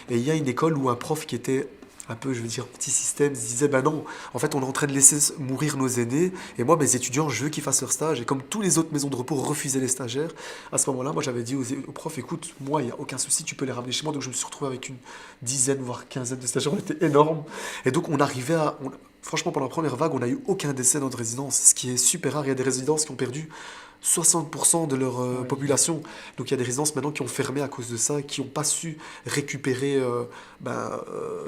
Et il y a une école où un prof qui était un peu, je veux dire, petit-système, se disait, non, en fait, on est en train de laisser mourir nos aînés, et moi, mes étudiants, je veux qu'ils fassent leur stage, et comme tous les autres maisons de repos refusaient les stagiaires, à ce moment-là, moi, j'avais dit aux profs, écoute, moi, il n'y a aucun souci, tu peux les ramener chez moi, donc je me suis retrouvé avec une dizaine, voire quinzaine de stagiaires, on était énormes, et donc on arrivait franchement, pendant la première vague, on n'a eu aucun décès dans notre résidence, ce qui est super rare. Il y a des résidences qui ont perdu 60% de leur population. Donc il y a des résidences maintenant qui ont fermé à cause de ça, qui n'ont pas su récupérer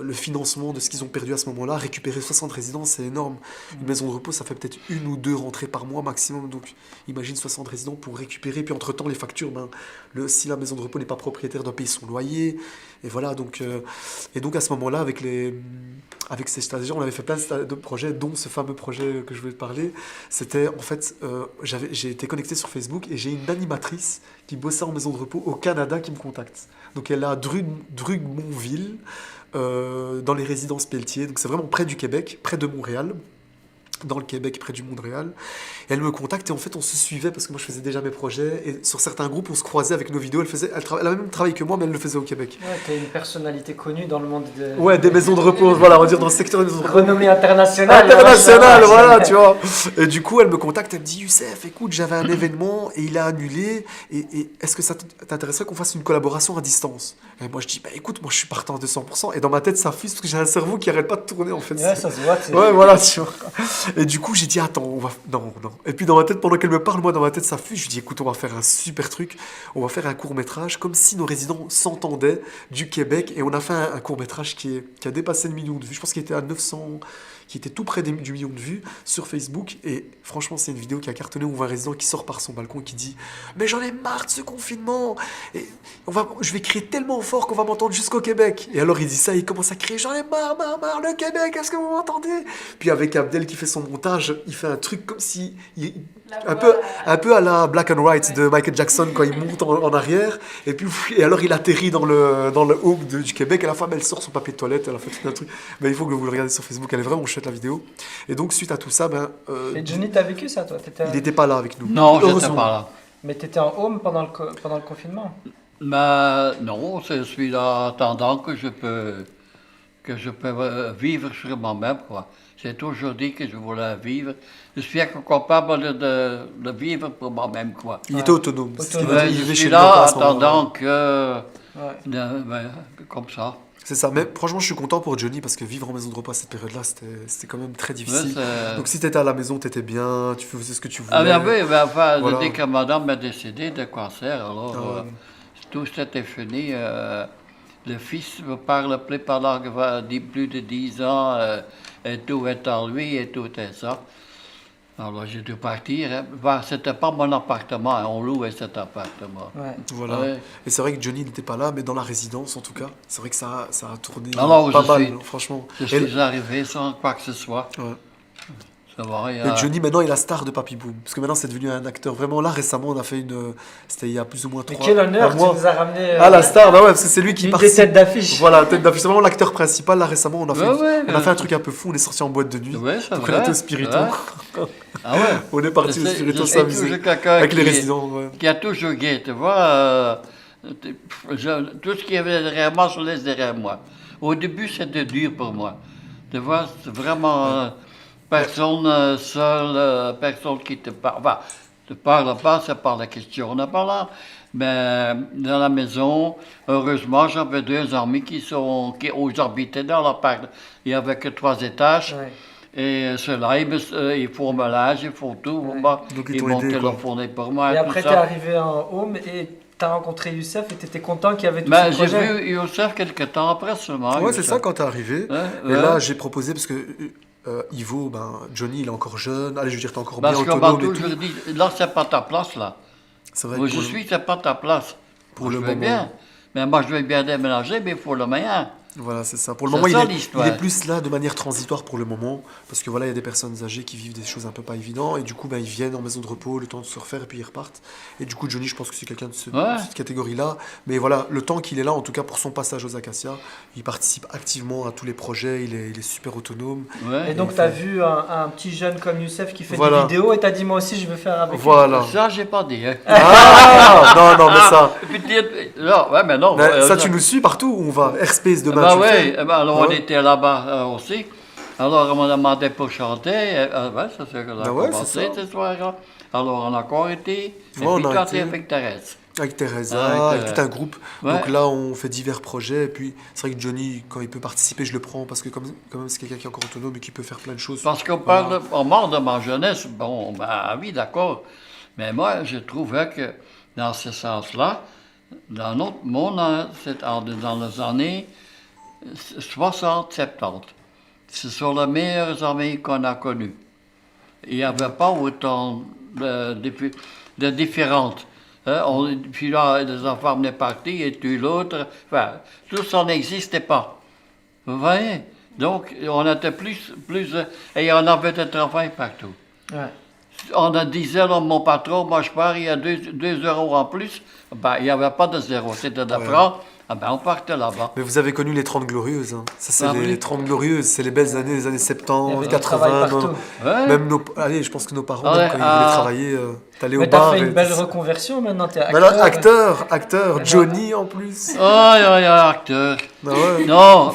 le financement de ce qu'ils ont perdu à ce moment-là. Récupérer 60 résidences, c'est énorme. Une maison de repos, ça fait peut-être 1 ou 2 rentrées par mois maximum. Donc imagine 60 résidents pour récupérer. Puis entre-temps, les factures, si la maison de repos n'est pas propriétaire, doit payer son loyer. Et voilà, donc à ce moment-là, avec ces stagiaires, on avait fait plein de projets, dont ce fameux projet que je voulais te parler. C'était en fait, j'ai été connecté sur Facebook et j'ai une animatrice qui bossait en maison de repos au Canada qui me contacte. Donc elle est à Drummondville, dans les résidences Pelletier. Donc c'est vraiment près du Québec, près de Montréal. Dans le Québec, près du Montréal. Et elle me contacte et en fait on se suivait parce que moi je faisais déjà mes projets et sur certains groupes on se croisait avec nos vidéos. Elle avait même travaillé que moi mais elle le faisait au Québec. Ouais, t'es une personnalité connue dans le monde des maisons de repos, voilà, on va dire dans le secteur des maisons de repos. renommée internationale. International, voilà, tu vois. Et du coup, elle me contacte, elle me dit Youssef, écoute, j'avais un événement et il a annulé. Et est-ce que ça t'intéresserait qu'on fasse une collaboration à distance? Et moi, je dis écoute, moi, je suis partant à 200%. Et dans ma tête, ça fuse parce que j'ai un cerveau qui arrête pas de tourner, en fait. Ouais, ça se voit. Ouais, voilà, tu vois. Et du coup, j'ai dit attends, on va. Non. Et puis, dans ma tête, pendant qu'elle me parle, moi, dans ma tête, ça fuse. Je dis écoute, on va faire un super truc. On va faire un court-métrage comme si nos résidents s'entendaient du Québec. Et on a fait un court-métrage qui a dépassé le million de vues. Je pense qu'il était à 900, qui était tout près du million de vues sur Facebook. Et franchement, c'est une vidéo qui a cartonné. On voit un résident qui sort par son balcon et qui dit mais j'en ai marre de ce confinement. Et je vais crier tellement fort qu'on va m'entendre jusqu'au Québec. Et alors il dit ça, il commence à crier j'en ai marre, le Québec, est-ce que vous m'entendez? Puis avec Abdel qui fait son montage, il fait un truc comme si un peu à la Black and White de Michael Jackson quand il monte en arrière. Et alors il atterrit dans le home du Québec. Et la femme elle sort son papier de toilette, elle a fait tout un truc. Mais il faut que vous le regardez sur Facebook, elle est vraiment chouette la vidéo. Et donc suite à tout ça, Et Johnny, t'as vécu ça toi? Il n'était pas là avec nous. Non, je n'étais Heureusement. pas là. Mais t'étais en home pendant le confinement? Mais non, je suis là attendant que je peux vivre sur moi-même, quoi. C'est aujourd'hui que je voulais vivre. Je suis capable de vivre pour moi-même, quoi. Il était autonome. Ouais, Il je vivait suis chez là lui à ce moment-là. attendant que... Ouais. comme ça. C'est ça, mais franchement je suis content pour Johnny parce que vivre en maison de repos à cette période-là c'était quand même très difficile. Ouais, Donc si t'étais à la maison t'étais bien, tu faisais ce que tu voulais. Ah ben oui, ben, enfin, Voilà. dès que madame est décédée de cancer, alors Ah ouais. tout c'était fini. Le fils me parle plus pendant plus de 10 ans, et tout est en lui et tout est ça. Alors j'ai dû partir. Hein. Ben, c'était pas mon appartement, hein, on louait cet appartement. Ouais. Voilà. Ouais. Et c'est vrai que Johnny n'était pas là, mais dans la résidence en tout cas, c'est vrai que ça a tourné Alors, pas je mal, suis- franchement. Je Et, suis arrivé sans quoi que ce soit. ouais. Ça va, Et Johnny maintenant est la star de Papy Boom, parce que maintenant c'est devenu un acteur. Vraiment là récemment on a fait c'était il y a plus ou moins Mais 3 quel honneur, tu mois. nous as ramené Ah la star, bah ouais, parce que c'est lui qui une des participe. têtes d'affiche. Voilà, tête d'affiche. C'est vraiment l'acteur principal. Là récemment on a fait, Ouais, on a fait un truc un peu fou, on est sorti en boîte de nuit. Ouais, c'est Donc on vrai, était au Spirito. c'est vrai. Ah ouais. On est parti au Je Spirito suis s'amuser. toujours quelqu'un Avec les qui- résidents, ouais. qui a toujours gay, tu vois. Tout ce qu'il y avait derrière moi, je laisse derrière moi. Au début, c'était dur pour moi. Tu vois, c'est vraiment personne seule, personne qui te parle. Enfin, te parle pas, c'est pas la question. On a pas là. Mais dans la maison, heureusement, j'avais 2 amis qui habitaient dans l'appart. Il n'y avait que 3 étages. Ouais. Et ceux-là, ils font le ménage, ils font tout. Ouais. Bon, Donc, ils ils t'ont m'ont aidé, quoi. téléphoné pour moi. Et tout après, ça. t'es arrivé en home et t'as rencontré Youssef et t'étais content qu'il y avait tout Ben, ce j'ai projet. vu Youssef quelques temps après seulement. Ouais, c'est Youssef. ça quand t'es arrivé. Ouais, Et ouais. là, j'ai proposé parce que Ivo, Johnny, il est encore jeune. Allez, je veux dire, t'es encore Parce bien qu'on m'a autonome et toujours tout. dit, là, c'est pas ta place, là. C'est vrai Où que je suis, c'est pas ta place. pour Moi, le je vais moment. bien. Mais moi, je vais bien déménager, mais il faut le moyen. Voilà, c'est ça. Pour le C'est moment, ça, il l'histoire. est plus là de manière transitoire pour le moment. Parce que voilà, il y a des personnes âgées qui vivent des choses un peu pas évidentes. Et du coup, ils viennent en maison de repos, le temps de se refaire, et puis ils repartent. Et du coup, Johnny, je pense que c'est quelqu'un de Ouais. cette catégorie-là. Mais voilà, le temps qu'il est là, en tout cas pour son passage aux Acacias, il participe activement à tous les projets. Il est super autonome. Ouais. Et donc, il t'as fait- vu un petit jeune comme Youssef qui fait Voilà. des vidéos et t'as dit, moi aussi, je veux faire avec lui. Voilà. Ça, j'ai pas dit. Hein. Ah non, mais ça. Peut-être. Non, ouais, mais non. Ça, tu nous suis partout où on va. Airspace demain. Ben tu le oui, fais. alors Ah on ouais. était là-bas aussi. Alors on m'a demandé pour chanter. Ouais, ça c'est qu'on a Ah ouais, commencé c'est ça. ce soir-là. Alors on a encore été. Et Ouais, on puis a toi, été. t'es avec Thérèse. Avec Teresa, Avec, avec tout un groupe. ouais. Donc là, on fait divers projets. Et puis, c'est vrai que Johnny, quand il peut participer, je le prends parce que, quand même, c'est quelqu'un qui est encore autonome et qui peut faire plein de choses. Parce qu'on parle, on parle de ma jeunesse. Bon, ben oui, d'accord. Mais moi, je trouvais que dans ce sens-là, dans notre monde, dans les années 60-70, ce sont les meilleures armées qu'on a connues. Il n'y avait pas autant de différentes. Puis là, les enfants venaient partir et tuent l'autre. Enfin, tout ça n'existait pas. Vous voyez? Donc, on était plus et on avait du travail partout. Ouais. On disait, là, mon patron, moi je pars, il y a 2 euros en plus. Ben, il n'y avait pas de zéro, c'était de francs. Ah ben, on partait là-bas. Mais vous avez connu les 30 glorieuses. Hein. Ça, c'est Ah les oui. 30 glorieuses. C'est les belles années, les années Il y 70, avait du travail 80. partout. Ouais. Même allez, je pense que nos parents, Ah ouais, même quand ils voulaient travailler, t'allais au Mais t'as bar. fait une et- belle reconversion maintenant, t'es Voilà, acteur. acteur, Johnny en plus. Acteur. Ah ouais. Non,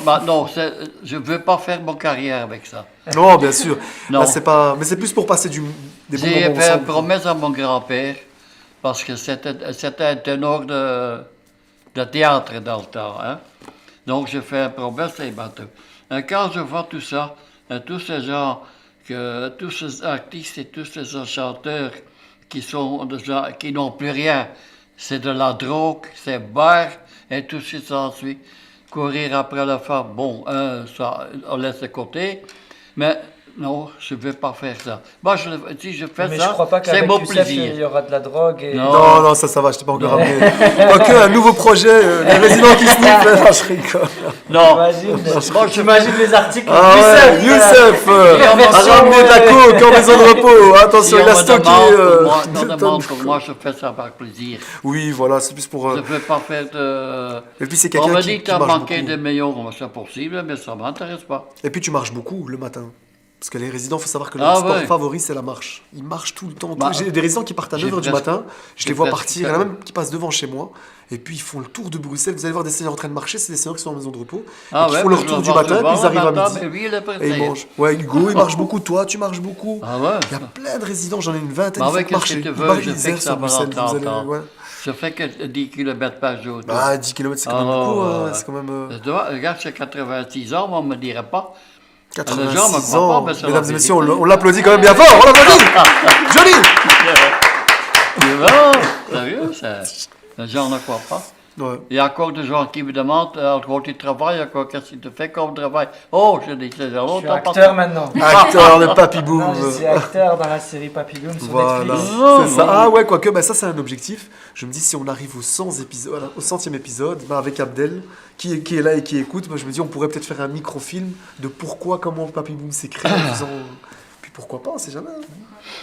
je ne veux pas faire mon carrière avec ça. Non, bien sûr. Non. Là, c'est pas... Mais c'est plus pour passer des bons J'ai moments fait une ensemble. promesse à mon grand-père, parce que c'était un ténor de théâtre dans le temps. Hein? Donc, j'ai fait une promesse et bateau. Et quand je vois tout ça, tous ces gens, tous ces artistes et tous ces chanteurs qui n'ont plus rien, c'est de la drogue, c'est bar et tout ce qui s'ensuit. Courir après la femme, bon, ça, on laisse de côté, mais non, je ne veux pas faire ça. Moi, si je fais Mais ça, je crois pas c'est qu'avec mon Youssef, plaisir. il y aura de la drogue. Et... Non. Non, ça va, je t'ai pas encore ramené. Ok, un nouveau projet, les résidents qui sniffent, là, je rigole. Non, J'imagine les articles. Ah ouais, Youssef a version, ramené de la coke en maison de repos. si Attention, on il a me stocké. demande pour moi, je fais ça par plaisir. Oui, voilà, c'est plus pour. Je ne veux pas faire de... Et puis c'est On quelqu'un me qui dit que tu as marche manqué beaucoup. de millions, c'est possible, mais ça ne m'intéresse pas. Et puis tu marches beaucoup le matin. Parce que les résidents, il faut savoir que leur Ah sport ouais. favori, c'est la marche. Ils marchent tout le temps. Bah, J'ai des résidents qui partent à j'ai 9h du presque- matin. Je j'ai les vois presque partir. Il y en a fait- même qui passent devant chez moi. Et puis ils font le tour de Bruxelles. Vous allez voir des seniors en train de marcher. C'est des seniors qui sont en maison de repos. Ah et qui ouais, font mais leur je tour le du vois matin. souvent Puis ils arrivent à le matin, midi. mais lui, il est prêt. Et ils mangent. Ouais, Hugo, il marche beaucoup. Toi, tu marches beaucoup. Ah ouais. Il y a plein de résidents. J'en ai une vingtaine Bah qui ouais, font qu'est-ce marcher. que tu Ils veux, marchent, je ils fais que errent ça sur Bruxelles. pendant Vous allez- 30 ans. ouais. Je fais que 10 km par jour. toi. Bah, 10 km, c'est quand même Ah, beaucoup. ouais. Hein. C'est quand même. Regarde, j'ai 86 ans, on ne me dirait pas. 86 gens me croient ans. pas, mais c'est la Mesdames et messieurs, vérité. on l'applaudit quand même bien fort. On l'applaudit. Johnny. Non, sérieux, les gens ne croient pas. Ouais. Il y a encore des gens qui me demandent quand tu travailles, qu'est-ce que tu fais comme travail. Oh, je dis, c'est Je suis longtemps acteur maintenant. Acteur de Papy Boom. Non, je suis acteur dans la série Papillon sur Voilà, Netflix. Non, c'est ça. non. Ah ouais, quoique, bah, ça c'est un objectif. Je me dis, si on arrive au 100 épisode, au 100e épisode, bah, avec Abdel, qui est là et qui écoute, bah, je me dis, on pourrait peut-être faire un microfilm de pourquoi, comment Papy Boom s'est créé. En faisant... Puis pourquoi pas, on sait jamais.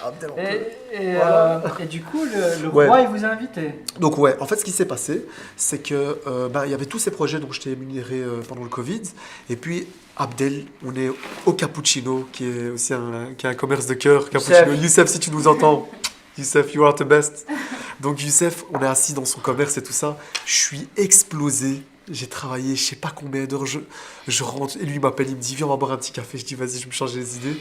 Abdel, on peut- Et du coup, le Ouais. roi, il vous a invité. Donc ouais, en fait ce qui s'est passé, c'est que il y avait tous ces projets dont je t'ai énuméré pendant le Covid, et puis Abdel, on est au Cappuccino, qui est aussi qui a un commerce de cœur, Cappuccino. Youssef, si tu nous entends, Youssef, you are the best. Donc Youssef, on est assis dans son commerce et tout ça, je suis explosé. J'ai travaillé je sais pas combien d'heures, je rentre, et lui il m'appelle, il me dit viens on va boire un petit café, je dis vas-y je me change les idées,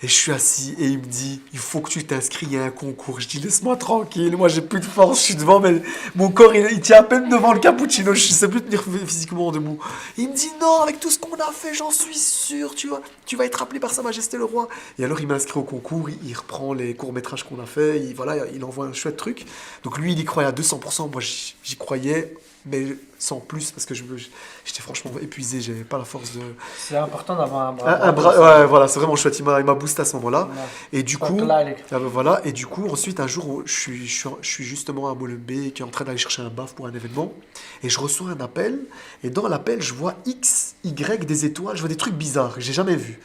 et je suis assis, et il me dit il faut que tu t'inscris, il y a un concours, je dis laisse-moi tranquille, moi j'ai plus de force, je suis devant, mais mon corps il tient à peine devant le cappuccino, je sais plus tenir physiquement debout. Il me dit non, avec tout ce qu'on a fait, j'en suis sûr, tu vas être appelé par Sa Majesté le Roi. Et alors il m'inscrit au concours, il reprend les courts-métrages qu'on a fait, il envoie un chouette truc, donc lui il y croyait à 200%, moi j'y croyais, mais sans plus, parce que j'étais franchement épuisé, j'avais pas la force de... C'est important d'avoir un bras. Un bras, ouais, voilà, c'est vraiment chouette, il m'a boosté à ce moment-là. Ouais. Et du Pas coup, que là, elle est- ah ben voilà, et du coup, ensuite, un jour, je suis justement à Molenbeek, qui est en train d'aller chercher un baf pour un événement, et je reçois un appel, et dans l'appel, je vois X, Y, des étoiles, je vois des trucs bizarres que j'ai jamais vus.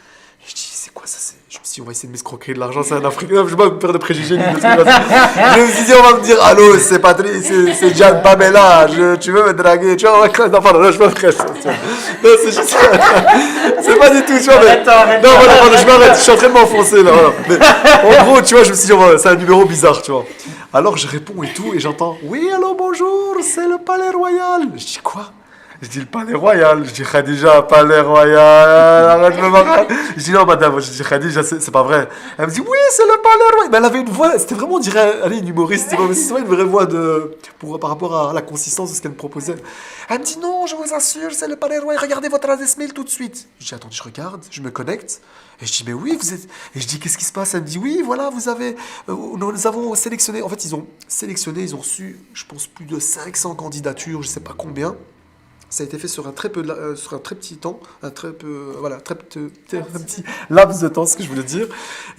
Et je dis, c'est quoi ça? Je me suis dit, on va essayer de m'escroquer de l'argent, c'est un Africain, je vais pas me faire de préjugés. Je me suis dit, on va me dire, allô, c'est Patrice, c'est Jeanne Pamela, tu veux me draguer, tu vois, non, pardon, je m'adresse. Non, c'est juste, c'est pas du tout, tu vois, mais, Arrête. non, voilà, pardon, je m'arrête, je suis en train de m'enfoncer, là, voilà. Mais, en gros, tu vois, je me suis dit, c'est un numéro bizarre, tu vois. Alors, je réponds et tout, et j'entends, oui, allô, bonjour, c'est le Palais Royal. Je dis, quoi? Je dis le palais royal. Je dis Khadija, palais royal. Arrête de me marrer. Je dis non, madame. Je dis Khadija, c'est pas vrai. Elle me dit oui, c'est le palais royal. Mais elle avait une voix, c'était vraiment, on dirait, allez, une humoriste. C'est vrai, une vraie voix par rapport à la consistance de ce qu'elle me proposait. Elle me dit non, je vous assure, c'est le palais royal. Regardez votre adresse mail tout de suite. Je dis attends, je regarde, je me connecte. Et je dis mais oui, vous êtes. Et je dis qu'est-ce qui se passe? Elle me dit oui, voilà, vous avez. Nous avons sélectionné. En fait, ils ont sélectionné, ils ont reçu, je pense, plus de 500 candidatures, je sais pas combien. Ça a été fait sur un très petit temps, un petit laps de temps, ce que je voulais dire.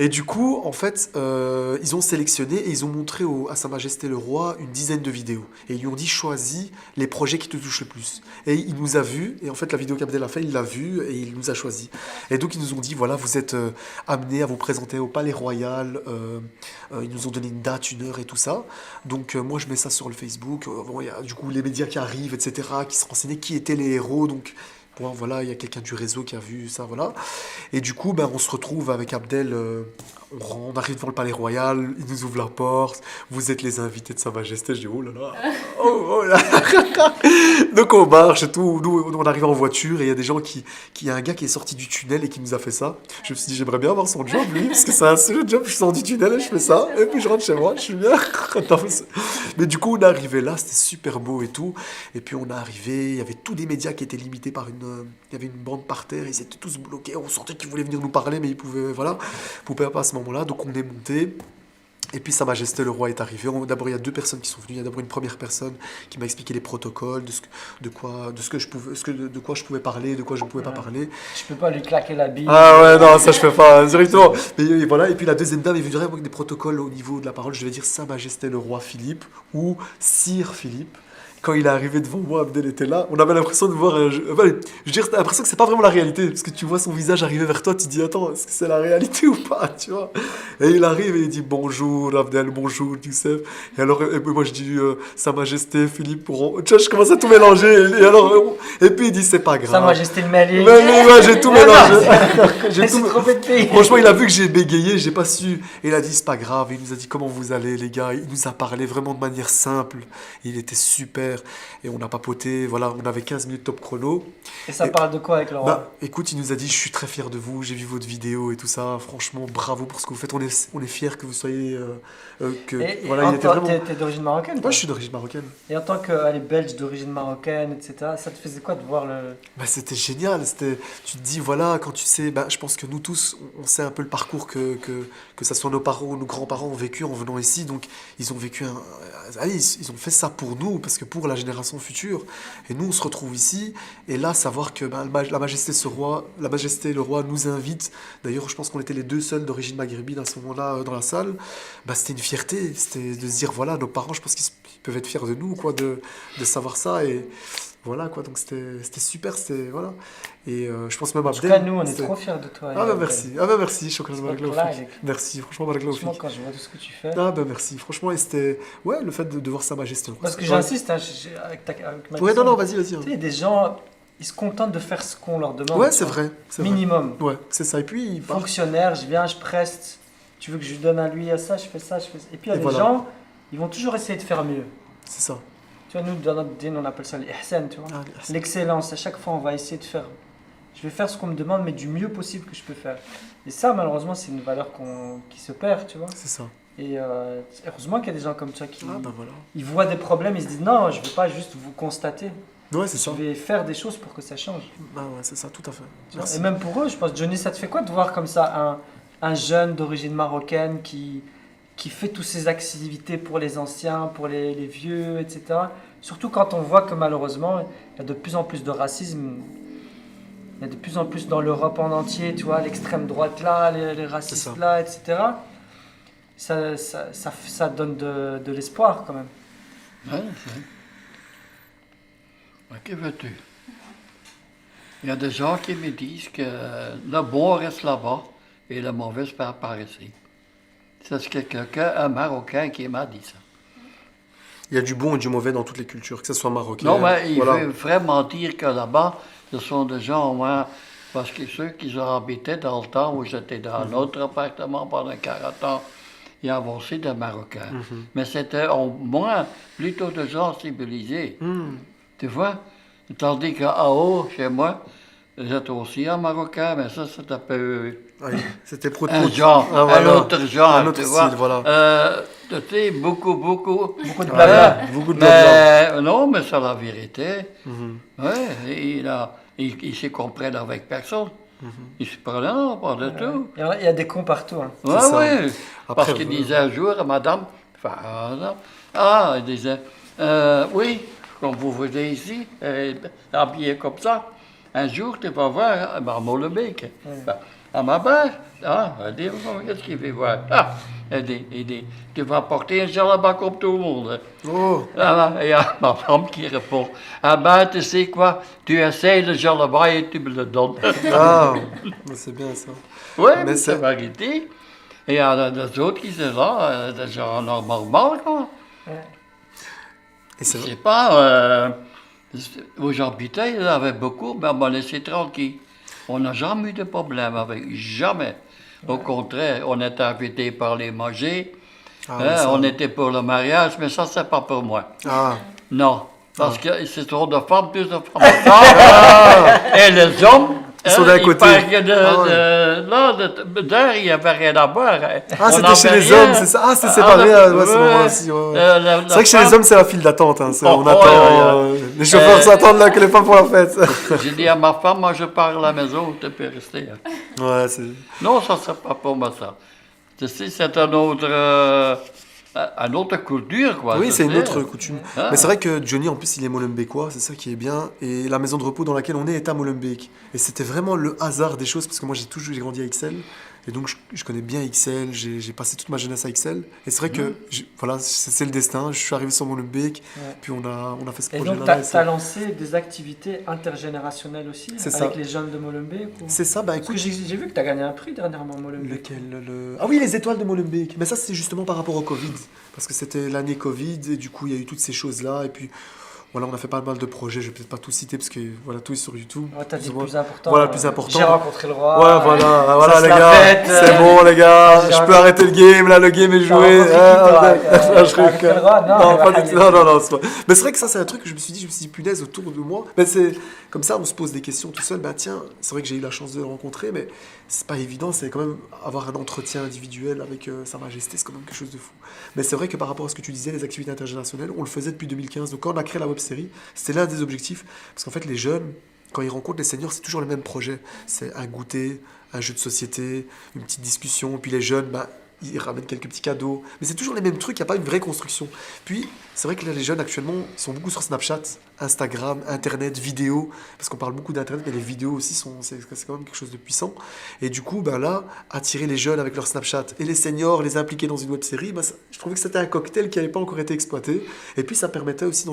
Et du coup, en fait, ils ont sélectionné et ils ont montré à Sa Majesté le Roi une dizaine de vidéos. Et ils lui ont dit, choisis les projets qui te touchent le plus. Et il nous a vus, et en fait, la vidéo qu'Abdel a fait, il l'a vue et il nous a choisis. Et donc, ils nous ont dit, voilà, vous êtes amenés à vous présenter au Palais Royal. Ils nous ont donné une date, une heure et tout ça. Donc, moi, je mets ça sur le Facebook. Bon, il y a du coup les médias qui arrivent, etc., qui se renseignaient qui étaient les héros. Donc, bon, voilà, il y a quelqu'un du réseau qui a vu ça, voilà. Et du coup, ben, on se retrouve avec Abdel. On arrive devant le Palais Royal, il nous ouvre la porte. Vous êtes les invités de Sa Majesté. Je dis, oh là là. Oh là. Donc, on marche et tout. Nous, on arrive en voiture et il y a des gens il y a un gars qui est sorti du tunnel et qui nous a fait ça. Je me suis dit, j'aimerais bien avoir son job, lui, parce que c'est un seul job. Je sors du tunnel et je fais ça. Et puis, je rentre chez moi, je suis bien. Mais du coup, on est arrivé là, c'était super beau et tout. Et puis, on est arrivé, il y avait tous les médias qui étaient limités par il y avait une bande par terre, ils étaient tous bloqués. On sentait qu'ils voulaient venir nous parler, mais ils pouvaient pas à ce moment-là. Donc, on est monté. Et puis Sa Majesté le Roi est arrivé. D'abord, il y a deux personnes qui sont venues. Il y a d'abord une première personne qui m'a expliqué les protocoles, de quoi je pouvais parler, de quoi je ne pouvais pas parler. Je peux pas lui claquer la bille. Ah ouais, non, ça je fais pas, directement. Mais voilà. Et puis la deuxième dame est venue avec des protocoles au niveau de la parole. Je vais dire Sa Majesté le Roi Philippe ou Sire Philippe. Quand il est arrivé devant moi, Abdel était là. On avait l'impression de voir je veux dire, t'as l'impression que c'est pas vraiment la réalité. Parce que tu vois son visage arriver vers toi, tu te dis, attends, est-ce que c'est la réalité ou pas, tu vois? Et il arrive et il dit, bonjour, Abdel, bonjour, Youssef. Et alors, moi, je dis, Sa Majesté, Philippe, tu vois, je commence à tout mélanger. Et puis, il dit, c'est pas grave. Sa Majesté le Mali. Ouais, j'ai tout mélangé. J'ai tout trompé de pays. Franchement, il a vu que j'ai bégayé, j'ai pas su. Et il a dit, c'est pas grave. Il nous a dit, comment vous allez, les gars? Il nous a parlé vraiment de manière simple. Il était super. Et on a papoté, voilà, on avait 15 minutes top chrono. Et ça parle de quoi avec le roi? Bah, écoute, il nous a dit, je suis très fier de vous, j'ai vu votre vidéo et tout ça. Franchement, bravo pour ce que vous faites. On est fiers que vous soyez. Voilà, il était vraiment. T'es d'origine marocaine? Moi, je suis d'origine marocaine. Et en tant que belge d'origine marocaine, etc., ça te faisait quoi de voir le. Bah, c'était génial. Tu te dis, voilà, quand tu sais, bah, je pense que nous tous, on sait un peu le parcours que ça soit nos parents ou nos grands-parents ont vécu en venant ici. Donc, ils ont vécu allez, ils ont fait ça pour nous, parce que pour la génération future. Et nous, on se retrouve ici. Et là, savoir que bah, la Majesté le Roi nous invite. D'ailleurs, je pense qu'on était les deux seuls d'origine maghrébine à ce moment-là dans la salle. Bah, c'était une fierté. C'était de se dire, voilà, nos parents, je pense qu'ils peuvent être fiers de nous, quoi, de savoir ça. Et voilà, quoi. Donc, c'était super. Voilà. Et je pense même à Abdel. En tout cas, nous, on est trop fiers de toi. Ah, bah merci. Merci. Shukran, merci. Franchement, franchement, quand je vois tout ce que tu fais. Ah, bah merci. Franchement, et c'était. Ouais, le fait de voir Sa Majesté. Parce que j'insiste, hein, avec ma ouais, non, vas-y. Tu sais, des gens, ils se contentent de faire ce qu'on leur demande. Ouais, c'est vrai. Minimum. Ouais, c'est ça. Et puis, fonctionnaire, je viens, je preste. Tu veux que je lui donne à lui, à ça, je fais ça, je fais ça. Et puis, il y a des gens, ils vont toujours essayer de faire mieux. C'est ça. Tu vois, nous, dans notre dîne, on appelle ça l'ihsan, tu vois. L'excellence. À chaque fois, on va essayer de faire. Je vais faire ce qu'on me demande, mais du mieux possible que je peux faire. Et ça, malheureusement, c'est une valeur qui se perd, tu vois. C'est ça. Et heureusement qu'il y a des gens comme ça qui voilà. Ils voient des problèmes, ils se disent non, je ne veux pas juste vous constater. Ouais, c'est ça. Je vais faire des choses pour que ça change. Ah ouais, c'est ça, tout à fait. Merci. Et même pour eux, je pense, Johnny, ça te fait quoi de voir comme ça un jeune d'origine marocaine qui fait toutes ces activités pour les anciens, pour les vieux, etc. Surtout quand on voit que malheureusement, il y a de plus en plus de racisme. Il y a de plus en plus dans l'Europe en entier, tu vois, l'extrême droite là, les racistes là, etc. Ça donne de l'espoir quand même. Ouais, que veux-tu? Il y a des gens qui me disent que le bon reste là-bas et le mauvais part par ici. C'est quelqu'un, un Marocain, qui m'a dit ça. Il y a du bon et du mauvais dans toutes les cultures, que ce soit marocain. Non, mais il veut vraiment dire que là-bas, ce sont des gens, moi, parce que ceux qui ont habité dans le temps où j'étais dans un autre appartement pendant 40 ans, il y avait aussi des Marocains. Mais c'était au moins plutôt des gens civilisés. Tu vois? Tandis qu'en haut, chez moi, j'étais aussi un Marocain, mais ça, c'est un peu Oui, c'était pro un genre, Ah, voilà. un autre genre, Un autre tu style, vois. voilà. Tu sais, beaucoup. Beaucoup de Ouais, blabla. beaucoup de blabla. Mais non, mais c'est la vérité. Mhm. Ouais, il se comprennent avec personne. Ils se prennent, non, pas du tout. Il y a des cons partout. Hein. Ouais, ça. ouais. Après, Parce qu'il voilà. disait un jour à madame, il disait, oui, comme vous venez ici, habillé comme ça, un jour tu vas voir à Molenbeek. Ben, à ma mère, elle dit, qu'est-ce qu'il veut voir? Il dit, tu vas porter un jalaba comme tout le monde. Oh, Et ma femme qui répond, ah ben, tu sais quoi, tu essayes le jalaba et tu me le donnes. ah, c'est bien ça. Oui, Mais mais c'est- c'est la vérité. Et il y a des autres qui sont là, des gens normaux, quoi. Et c'est Je vrai. sais pas, où j'habitais, il y en avait beaucoup, mais on m'a laissé tranquille. On n'a jamais eu de problème avec, jamais. Au contraire, on était invités par les manger, Ah, mais ça- on était pour le mariage, mais ça, c'est pas pour moi. Ah, Non, parce que c'est trop de femmes, plus de femmes. Et les hommes, Ils sont d'un côté. paraît que Ah d'ailleurs, il n'y avait rien à boire. Ah, On c'était chez n'avait les rien. hommes, c'est ça. Ah, c'est séparé à ce moment-ci. Ouais, ouais. C'est vrai que chez les hommes, c'est la file d'attente. Hein. Oh, On attend. Les chauffeurs s'attendent là que les femmes font la fête. J'ai dit à ma femme, moi je pars à la maison, tu peux rester. Ouais, c'est. Non, ça c'est pas pour moi ça. Tu sais, c'est un autre culture, quoi. Oui, tu c'est une sais. autre coutume. Ah. Mais c'est vrai que Johnny, en plus, il est molenbeekois, c'est ça qui est bien. Et la maison de repos dans laquelle on est à Molenbeek. Et c'était vraiment le hasard des choses, parce que moi, j'ai grandi à Ixelles. Et donc, je connais bien Ixelles, j'ai passé toute ma jeunesse à Ixelles. Et c'est vrai que, voilà, c'est le destin. Je suis arrivé sur Molenbeek, Ouais. puis on a fait ce Et projet-là. donc, tu et as c'est- lancé des activités intergénérationnelles aussi, C'est avec ça. les jeunes de Molenbeek ou... C'est ça, bah Parce que écoute. j'ai vu que tu as gagné un prix dernièrement, Molenbeek. Lequel Ah oui, les étoiles de Molenbeek. Mais ça, c'est justement par rapport au Covid. Parce que c'était l'année Covid, et du coup, il y a eu toutes ces choses-là. Et puis, voilà, on a fait pas mal de projets. Je vais peut-être pas tout citer, parce que voilà, tout est sur YouTube. Ouais, t'as dit Plus ou le moins. plus important. Voilà, le plus important. J'ai rencontré le roi. Ouais, voilà, se les la gars. pète, C'est bon, les gars. j'ai Je peux rencontré- arrêter le game, là, le game est T'as joué. rencontré qui, Ah, toi, ouais. t'as Je rencontré le roi? Non, Non, mais pas voilà, du tout. il y a- Non, c'est pas. Mais c'est vrai que ça, c'est un truc que je me suis dit, punaise, autour de moi. Mais c'est comme ça, on se pose des questions tout seul. Bah, tiens, c'est vrai que j'ai eu la chance de le rencontrer, mais c'est pas évident. C'est quand même avoir un entretien individuel avec Sa Majesté, c'est quand même quelque chose de fou. Mais c'est vrai que par rapport à ce que tu disais, les activités intergénérationnelles, on le faisait depuis 2015. Donc, quand on a créé la web série, c'était l'un des objectifs. Parce qu'en fait, les jeunes, quand ils rencontrent les seniors, c'est toujours le même projet. C'est un goûter, un jeu de société, une petite discussion. Puis les jeunes, bah, ils ramènent quelques petits cadeaux. Mais c'est toujours les mêmes trucs, il n'y a pas une vraie construction. Puis, c'est vrai que là, les jeunes actuellement sont beaucoup sur Snapchat, Instagram, Internet, vidéo. Parce qu'on parle beaucoup d'Internet, mais les vidéos aussi, c'est quand même quelque chose de puissant. Et du coup, bah, là, attirer les jeunes avec leur Snapchat et les seniors, les impliquer dans une web série, bah, je trouvais que c'était un cocktail qui n'avait pas encore été exploité. Et puis, ça permettait aussi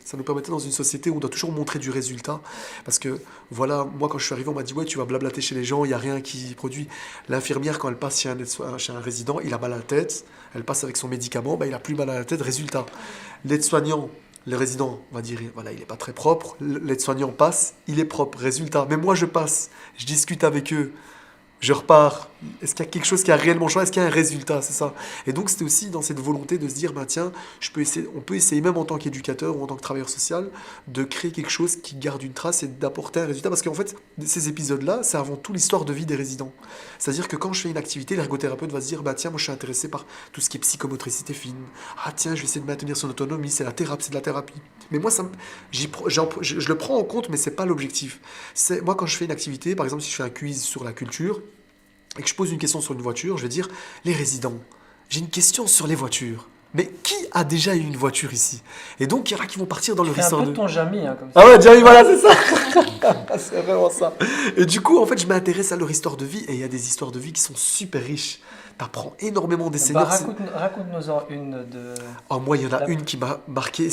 ça nous permettait dans une société où on doit toujours montrer du résultat. Parce que, voilà, moi, quand je suis arrivé, on m'a dit, ouais, tu vas blablater chez les gens, il n'y a rien qui produit. L'infirmière, quand elle passe chez un résident, il a mal à la tête, elle passe avec son médicament, bah, il a plus mal à la tête, résultat. L'aide-soignant, le résident, on va dire, voilà, il n'est pas très propre, l'aide-soignant passe, il est propre, résultat. Mais moi, je passe, je discute avec eux, je repars. Est-ce qu'il y a quelque chose qui a réellement changé? Est-ce qu'il y a un résultat? C'est ça. Et donc, c'était aussi dans cette volonté de se dire, bah, tiens, on peut essayer, même en tant qu'éducateur ou en tant que travailleur social, de créer quelque chose qui garde une trace et d'apporter un résultat. Parce qu'en fait, ces épisodes-là, c'est avant tout l'histoire de vie des résidents. C'est-à-dire que quand je fais une activité, l'ergothérapeute va se dire, bah, tiens, moi, je suis intéressé par tout ce qui est psychomotricité fine. Ah, tiens, je vais essayer de maintenir son autonomie, c'est de la thérapie. Mais moi, je le prends en compte, mais c'est pas l'objectif. Moi, quand je fais une activité, par exemple, si je fais un quiz sur la culture, et que je pose une question sur une voiture, je vais dire, les résidents, j'ai une question sur les voitures. Mais qui a déjà eu une voiture ici? Et donc, il y en a qui vont partir dans le C'est un ressort peu de... ton Jamy, hein, comme ça. Ah ouais, Jerry, voilà, c'est ça. C'est vraiment ça. Et du coup, en fait, je m'intéresse à leur histoire de vie, et il y a des histoires de vie qui sont super riches. T'apprends énormément des seniors. Bah, raconte-nous-en une de... Oh, moi, il y en a une qui m'a marqué,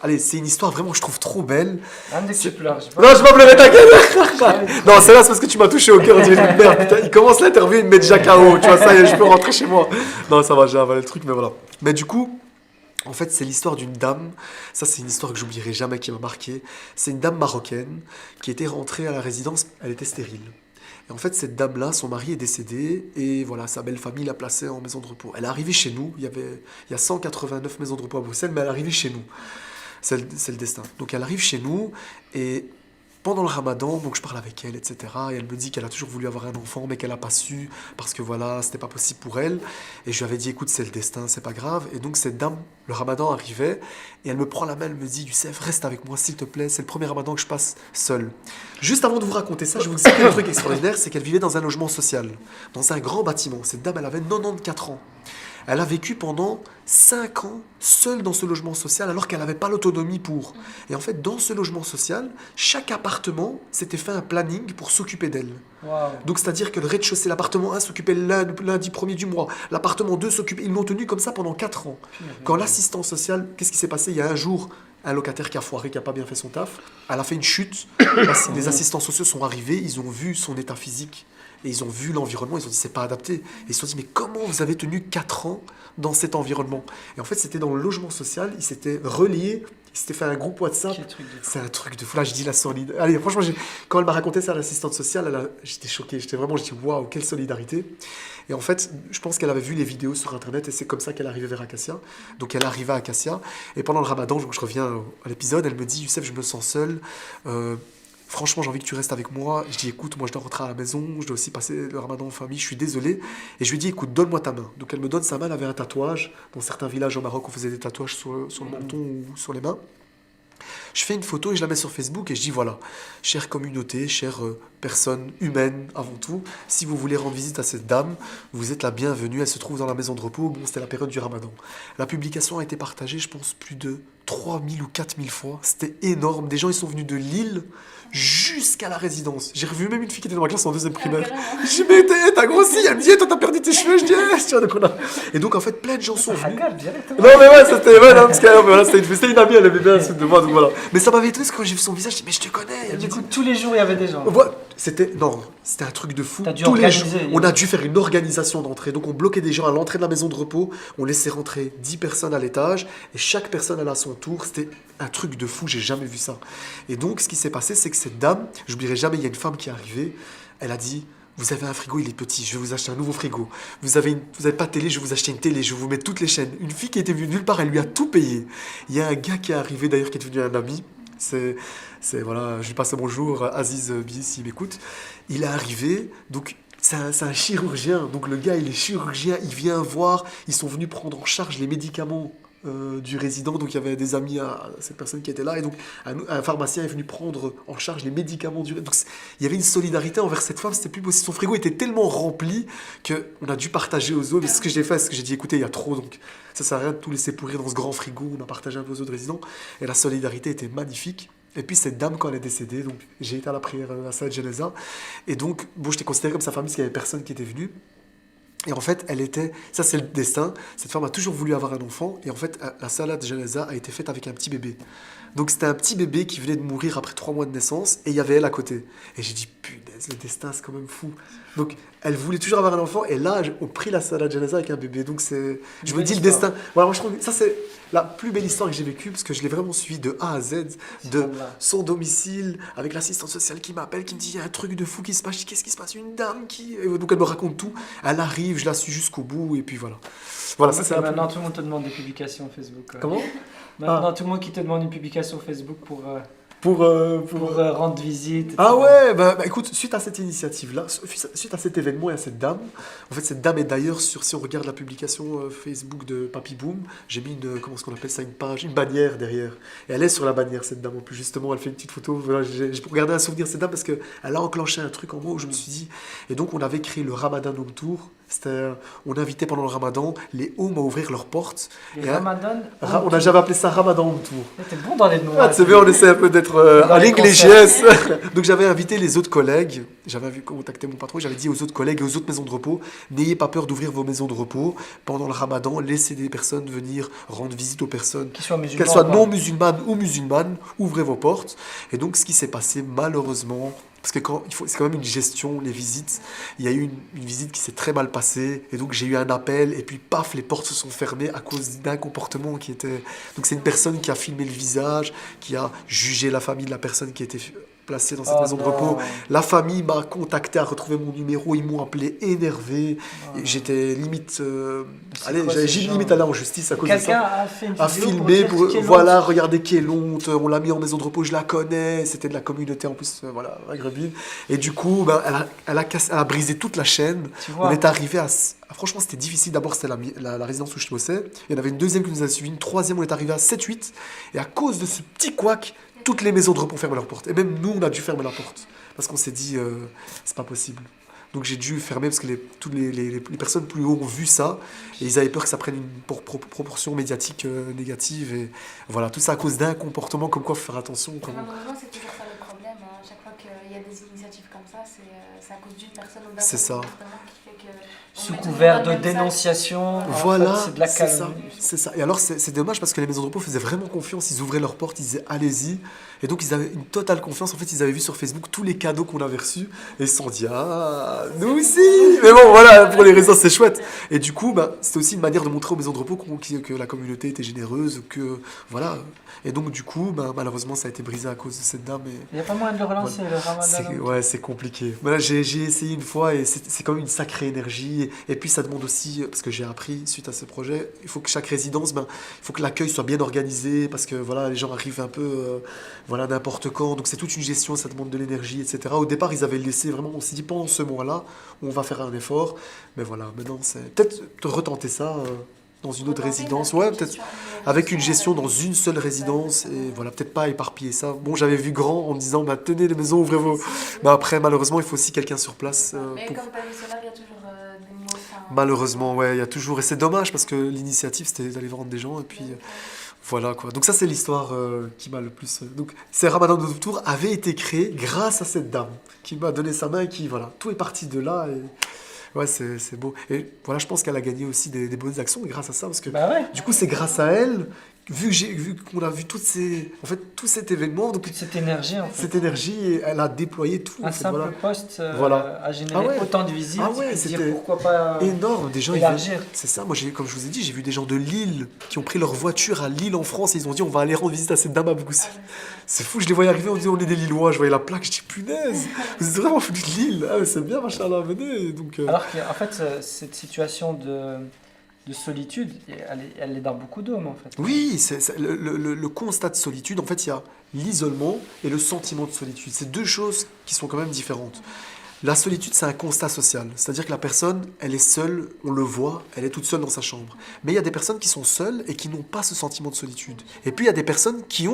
allez, c'est une histoire vraiment que je trouve trop belle. Un que tu pleures. Non, je vais pas pleurer, t'inquiète. Non, celle-là, c'est parce que tu m'as touché au cœur. Je dis, merde, putain, il commence l'interview, il me met déjà KO. Tu vois, ça y est, je peux rentrer chez moi. Non, ça va, j'ai avalé le truc, mais voilà. Mais du coup, en fait, c'est l'histoire d'une dame. Ça, c'est une histoire que j'oublierai jamais, qui m'a marqué. C'est une dame marocaine qui était rentrée à la résidence. Elle était stérile. Et en fait, cette dame-là, son mari est décédé, et voilà, sa belle famille l'a placée en maison de repos. Elle est arrivée chez nous, il y a 189 maisons de repos à Bruxelles, mais elle est arrivée chez nous. c'est le destin. Donc elle arrive chez nous et pendant le ramadan, donc je parle avec elle, etc. Et elle me dit qu'elle a toujours voulu avoir un enfant, mais qu'elle n'a pas su parce que voilà, c'était pas possible pour elle. Et je lui avais dit, écoute, c'est le destin, c'est pas grave. Et donc cette dame, le ramadan arrivait et elle me prend la main, elle me dit, Youssef, reste avec moi s'il te plaît, c'est le premier ramadan que je passe seul. Juste avant de vous raconter ça, je vais vous expliquer un truc extraordinaire, c'est qu'elle vivait dans un logement social, dans un grand bâtiment. Cette dame, elle avait 94 ans. Elle a vécu pendant 5 ans seule dans ce logement social alors qu'elle n'avait pas l'autonomie pour. Et en fait, dans ce logement social, chaque appartement s'était fait un planning pour s'occuper d'elle. Waouh. Donc, c'est-à-dire que le rez-de-chaussée, l'appartement 1 s'occupait lundi 1er du mois, l'appartement 2 s'occupait. Ils l'ont tenu comme ça pendant 4 ans. Quand l'assistance sociale, qu'est-ce qui s'est passé? Il y a un jour, un locataire qui a foiré, qui n'a pas bien fait son taf, elle a fait une chute. Les assistants sociaux sont arrivés, ils ont vu son état physique. Et ils ont vu l'environnement, ils ont dit c'est pas adapté. Et ils se sont dit mais comment vous avez tenu 4 ans dans cet environnement? Et en fait c'était dans le logement social, ils s'étaient reliés, ils s'étaient fait un groupe WhatsApp. Quel truc de fou. C'est un truc de fou. Là je dis la solidarité. Allez franchement quand elle m'a raconté ça à l'assistante sociale, j'étais choqué, je dis waouh quelle solidarité. Et en fait je pense qu'elle avait vu les vidéos sur internet et c'est comme ça qu'elle arrivait vers Acacia. Donc elle arriva à Acacia et pendant le ramadan, donc je reviens à l'épisode, elle me dit Youssef je me sens seule. Franchement, j'ai envie que tu restes avec moi. Je dis, écoute, moi je dois rentrer à la maison, je dois aussi passer le ramadan en famille, je suis désolé. Et je lui dis, écoute, donne-moi ta main. Donc elle me donne sa main, elle avait un tatouage. Dans certains villages au Maroc, on faisait des tatouages sur le menton ou sur les mains. Je fais une photo et je la mets sur Facebook et je dis, voilà, chère communauté, chère personne humaine avant tout, si vous voulez rendre visite à cette dame, vous êtes la bienvenue, elle se trouve dans la maison de repos. Bon, c'était la période du ramadan. La publication a été partagée, je pense, plus de 3000 ou 4000 fois. C'était énorme. Des gens, ils sont venus de Lille jusqu'à la résidence. J'ai revu même une fille qui était dans ma classe en 2e primaire. J'ai dit, mais t'as grossi. Elle me dit, toi, t'as perdu tes cheveux. Je dis, tiens, donc Et donc, en fait, plein de gens sont venus. Directement. Non, mais ouais, c'était ouais, non, parce que voilà, c'était une amie, elle aimait bien ce de moi, donc voilà. Mais ça m'avait étonné parce que quand j'ai vu son visage, je dis, mais je te connais. Et Elle du me coup, dit, tous les jours, il y avait des gens. voilà. C'était un truc de fou. T'as dû Tous les jours, organiser. on a dû faire une organisation d'entrée. Donc on bloquait des gens à l'entrée de la maison de repos, on laissait rentrer 10 personnes à l'étage et chaque personne allait à son tour. C'était un truc de fou, j'ai jamais vu ça. Et donc ce qui s'est passé, c'est que cette dame, j'oublierai jamais, il y a une femme qui est arrivée, elle a dit vous avez un frigo, il est petit, je vais vous acheter un nouveau frigo. Vous avez pas de télé, je vais vous acheter une télé, je vais vous mettre toutes les chaînes. Une fille qui était venue nulle part, elle lui a tout payé. Il y a un gars qui est arrivé d'ailleurs qui est devenu un ami. Voilà, je lui passe bonjour, Aziz Bi, s'il m'écoute. Il est arrivé, donc c'est un chirurgien. Donc le gars, il est chirurgien, il vient voir. Ils sont venus prendre en charge les médicaments du résident. Donc il y avait des amis à cette personne qui était là. Et donc un pharmacien est venu prendre en charge les médicaments du résident. Donc il y avait une solidarité envers cette femme, c'était plus possible. Son frigo était tellement rempli qu'on a dû partager aux autres. Mais c'est ce que j'ai fait, c'est ce que j'ai dit, écoutez, il y a trop, donc ça sert à rien de tout laisser pourrir dans ce grand frigo. On a partagé un peu aux autres résidents. Et la solidarité était magnifique. Et puis cette dame, quand elle est décédée, donc j'ai été à la prière à Salat Geneza. Et donc, bon, j'étais considéré comme sa famille parce qu'il n'y avait personne qui était venu. Et en fait, ça c'est le destin, cette femme a toujours voulu avoir un enfant, et en fait, la Salat Geneza a été faite avec un petit bébé. Donc c'était un petit bébé qui venait de mourir après 3 mois de naissance, et il y avait elle à côté. Et j'ai dit, punaise, le destin, c'est quand même fou. Donc, elle voulait toujours avoir un enfant, et là, on prit la Salat Geneza avec un bébé. Donc je me dis, le destin. Voilà, moi je trouve que ça c'est la plus belle histoire que j'ai vécue, parce que je l'ai vraiment suivi de A à Z, de son domicile, avec l'assistante sociale qui m'appelle, qui me dit, il y a un truc de fou qui se passe, qu'est-ce qui se passe, une dame qui... Et donc elle me raconte tout, elle arrive, je la suis jusqu'au bout, et puis voilà. Voilà, ça c'est Maintenant, tout le monde te demande des publications Facebook. Comment? Maintenant, tout le monde qui te demande une publication Facebook pour Pour rendre visite. Ah ouais, bah écoute, suite à cette initiative-là, suite à cet événement et à cette dame, en fait cette dame est d'ailleurs si on regarde la publication Facebook de Papy Boom, j'ai mis comment est-ce qu'on appelle ça, une page, une bannière derrière. Et elle est sur la bannière cette dame en plus, justement, elle fait une petite photo, voilà, j'ai pour garder un souvenir de cette dame parce qu'elle a enclenché un truc en moi où je me suis dit, et donc on avait créé le Ramadan Home Tour. On invitait pendant le Ramadan les homes à ouvrir leurs portes. Et Ramadan j'avais appelé ça Ramadan Home Tour. T'es bon dans les noms. Ah, tu sais bien, on essaie un peu d'être à l'English. Donc j'avais invité les autres collègues, j'avais contacté mon patron, j'avais dit aux autres collègues et aux autres maisons de repos, n'ayez pas peur d'ouvrir vos maisons de repos pendant le Ramadan, laissez des personnes venir rendre visite aux personnes, qu'elles soient non musulmanes ou musulmanes, ouvrez vos portes. Et donc ce qui s'est passé malheureusement, parce que c'est quand même une gestion, les visites. Il y a eu une visite qui s'est très mal passée, et donc j'ai eu un appel, et puis paf, les portes se sont fermées à cause d'un comportement qui était... Donc c'est une personne qui a filmé le visage, qui a jugé la famille de la personne qui était placé dans cette Oh maison de repos. non. La famille m'a contacté, a retrouvé mon numéro, ils m'ont appelé énervé. Oh Et non. j'étais limite, C'est allez, quoi ces j'ai gens? limite allé en justice à cause de Quelqu'un ça. a fait une A vidéo pour filmé, dire quelle voilà, honte. regardez quelle honte, on l'a mis en maison de repos, je la connais, c'était de la communauté en plus, voilà, maghrébine. Et du coup, ben, elle a brisé toute la chaîne. Tu On vois, est arrivé franchement, c'était difficile. D'abord, c'était la résidence où je bossais. Il y en avait une deuxième qui nous a suivi, une troisième, on est arrivé à 7-8. Et à cause de ce petit couac, toutes les maisons de repos ferment leurs portes. Et même nous, on a dû fermer la porte. Parce qu'on s'est dit, c'est pas possible. Donc j'ai dû fermer parce que toutes les personnes plus haut ont vu ça. Et ils avaient peur que ça prenne une proportion médiatique négative. Et voilà, tout ça à cause d'un comportement, comme quoi il faut faire attention. Malheureusement, c'est toujours ça le problème. Hein. Chaque fois qu'il y a des initiatives comme ça, c'est à cause d'une personne ou d'un C'est ça. comportement qui fait que. sous on met tout le couvert monde de dans le même sac. dénonciation, en Voilà, fait, c'est de la c'est ça, calomnie. c'est ça. Et alors, c'est dommage parce que les maisons de repos faisaient vraiment confiance. Ils ouvraient leurs portes, ils disaient allez-y. Et donc, ils avaient une totale confiance. En fait, ils avaient vu sur Facebook tous les cadeaux qu'on avait reçus. Et ils se sont dit ah, nous aussi. Mais bon, voilà, pour les raisons, c'est chouette. Et du coup, bah, c'était aussi une manière de montrer aux maisons de repos que la communauté était généreuse. Que, voilà. Et donc, du coup, bah, malheureusement, ça a été brisé à cause de cette dame. Et, Il n'y a pas moyen de le relancer, le ramadan. ouais, c'est compliqué. Voilà, j'ai essayé une fois et c'est quand même une sacrée énergie. Et puis ça demande aussi, parce que j'ai appris suite à ce projet, il faut que chaque résidence, ben, il faut que l'accueil soit bien organisé parce que voilà, les gens arrivent un peu voilà, n'importe quand. Donc c'est toute une gestion, ça demande de l'énergie, etc. Au départ, ils avaient laissé vraiment, on s'est dit pendant ce mois-là, on va faire un effort. Mais voilà, maintenant, c'est peut-être de retenter ça dans une autre résidence. Ouais, peut-être avec une gestion dans une seule résidence et voilà, peut-être pas éparpiller ça. Bon, j'avais vu grand en me disant, bah, tenez les maisons, ouvrez vos. Mais après, malheureusement, il faut aussi quelqu'un sur place Mais pour. comme commissionnaire, il y a toujours des mots. Enfin, Malheureusement, ouais, il y a toujours. Et c'est dommage parce que l'initiative, c'était d'aller vendre des gens et puis. Voilà quoi. Donc ça, c'est l'histoire qui m'a le plus. Donc, ces Ramadan de notre tour avait été créé grâce à cette dame qui m'a donné sa main et qui, voilà, tout est parti de là. Et ouais, c'est beau. Et voilà, je pense qu'elle a gagné aussi des bonnes actions grâce à ça parce que Bah ouais, du coup, c'est grâce à elle, vu qu'on a vu en fait, tout cet événement, donc toute cette énergie en fait. cette énergie, et elle a déployé tout. Un en fait, simple voilà. post Voilà. a généré Ah ouais. autant de visites. Ah ouais, et se dire c'était pourquoi pas énorme. Des gens, élargir. c'est ça. Moi, comme je vous ai dit, j'ai vu des gens de Lille qui ont pris leur voiture à Lille en France et ils ont dit on va aller rendre visite à cette dame à Bougoussi. C'est fou, je les voyais arriver, on disait on est des Lillois, je voyais la plaque, je dis punaise, vous êtes vraiment venus de Lille. Ah, c'est bien, machallah, venez. Donc, Alors qu'en fait, cette situation de solitude, elle est dans beaucoup d'hommes en fait. oui, le constat de solitude, en fait, il y a l'isolement et le sentiment de solitude. C'est deux choses qui sont quand même différentes. La solitude, c'est un constat social. C'est-à-dire que la personne, elle est seule, on le voit, elle est toute seule dans sa chambre. Mais il y a des personnes qui sont seules et qui n'ont pas ce sentiment de solitude. Et puis il y a des personnes qui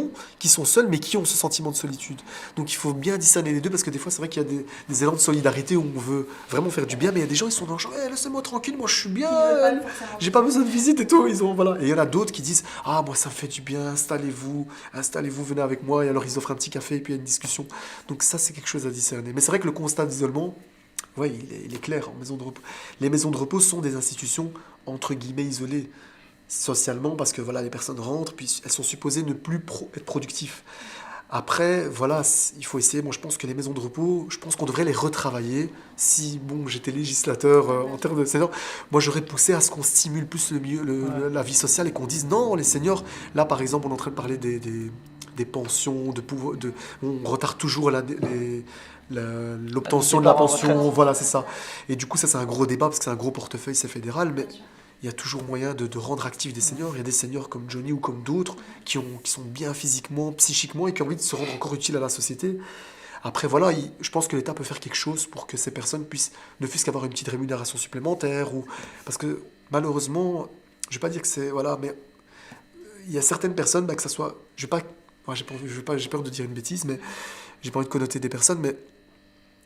sont seules mais qui ont ce sentiment de solitude. Donc il faut bien discerner les deux parce que des fois, c'est vrai qu'il y a des élans de solidarité où on veut vraiment faire du bien, mais il y a des gens, ils sont dans le genre, laissez-moi tranquille, moi je suis bien, ils veulent pas forcément. j'ai pas besoin de visite et tout. Voilà. Et il y en a d'autres qui disent, ah, moi ça me fait du bien, installez-vous, venez avec moi. Et alors ils offrent un petit café et puis il y a une discussion. Donc ça, c'est quelque chose à discerner. Mais c'est vrai que le constat d'isolement, oui, il est clair en maison de repos. Les maisons de repos sont des institutions entre guillemets isolées socialement parce que voilà, les personnes rentrent puis elles sont supposées ne plus être productives. Après, voilà, il faut essayer. Moi, je pense que les maisons de repos, je pense qu'on devrait les retravailler. Si, bon, j'étais législateur en termes de seniors, moi, j'aurais poussé à ce qu'on stimule plus la vie sociale et qu'on dise non, les seniors. Là, par exemple, on est en train de parler des pensions, on retarde toujours l'obtention de la départ en pension. retraite. Voilà, c'est ça. Et du coup, ça, c'est un gros débat parce que c'est un gros portefeuille, c'est fédéral, mais il y a toujours moyen de rendre actifs des seniors. Il y a des seniors comme Johnny ou comme d'autres qui sont bien physiquement, psychiquement et qui ont envie de se rendre encore utiles à la société. Après, voilà, je pense que l'État peut faire quelque chose pour que ces personnes puissent ne fût-ce qu'avoir une petite rémunération supplémentaire. Parce que malheureusement, je ne vais pas dire que c'est... Voilà, mais il y a certaines personnes, que ça soit... j'ai peur de dire une bêtise, mais j'ai pas envie de connoter des personnes, mais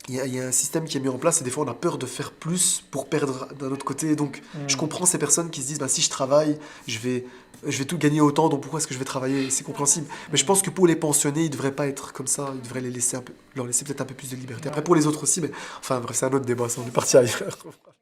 il y a un système qui est mis en place et des fois on a peur de faire plus pour perdre d'un autre côté. Donc je comprends ces personnes qui se disent si je travaille, je vais tout gagner autant, donc pourquoi est-ce que je vais travailler? C'est compréhensible. Mais je pense que pour les pensionnés, ils ne devraient pas être comme ça, ils devraient leur laisser peut-être un peu plus de liberté. Après pour les autres aussi, mais enfin bref, c'est un autre débat, ça, on est parti ailleurs.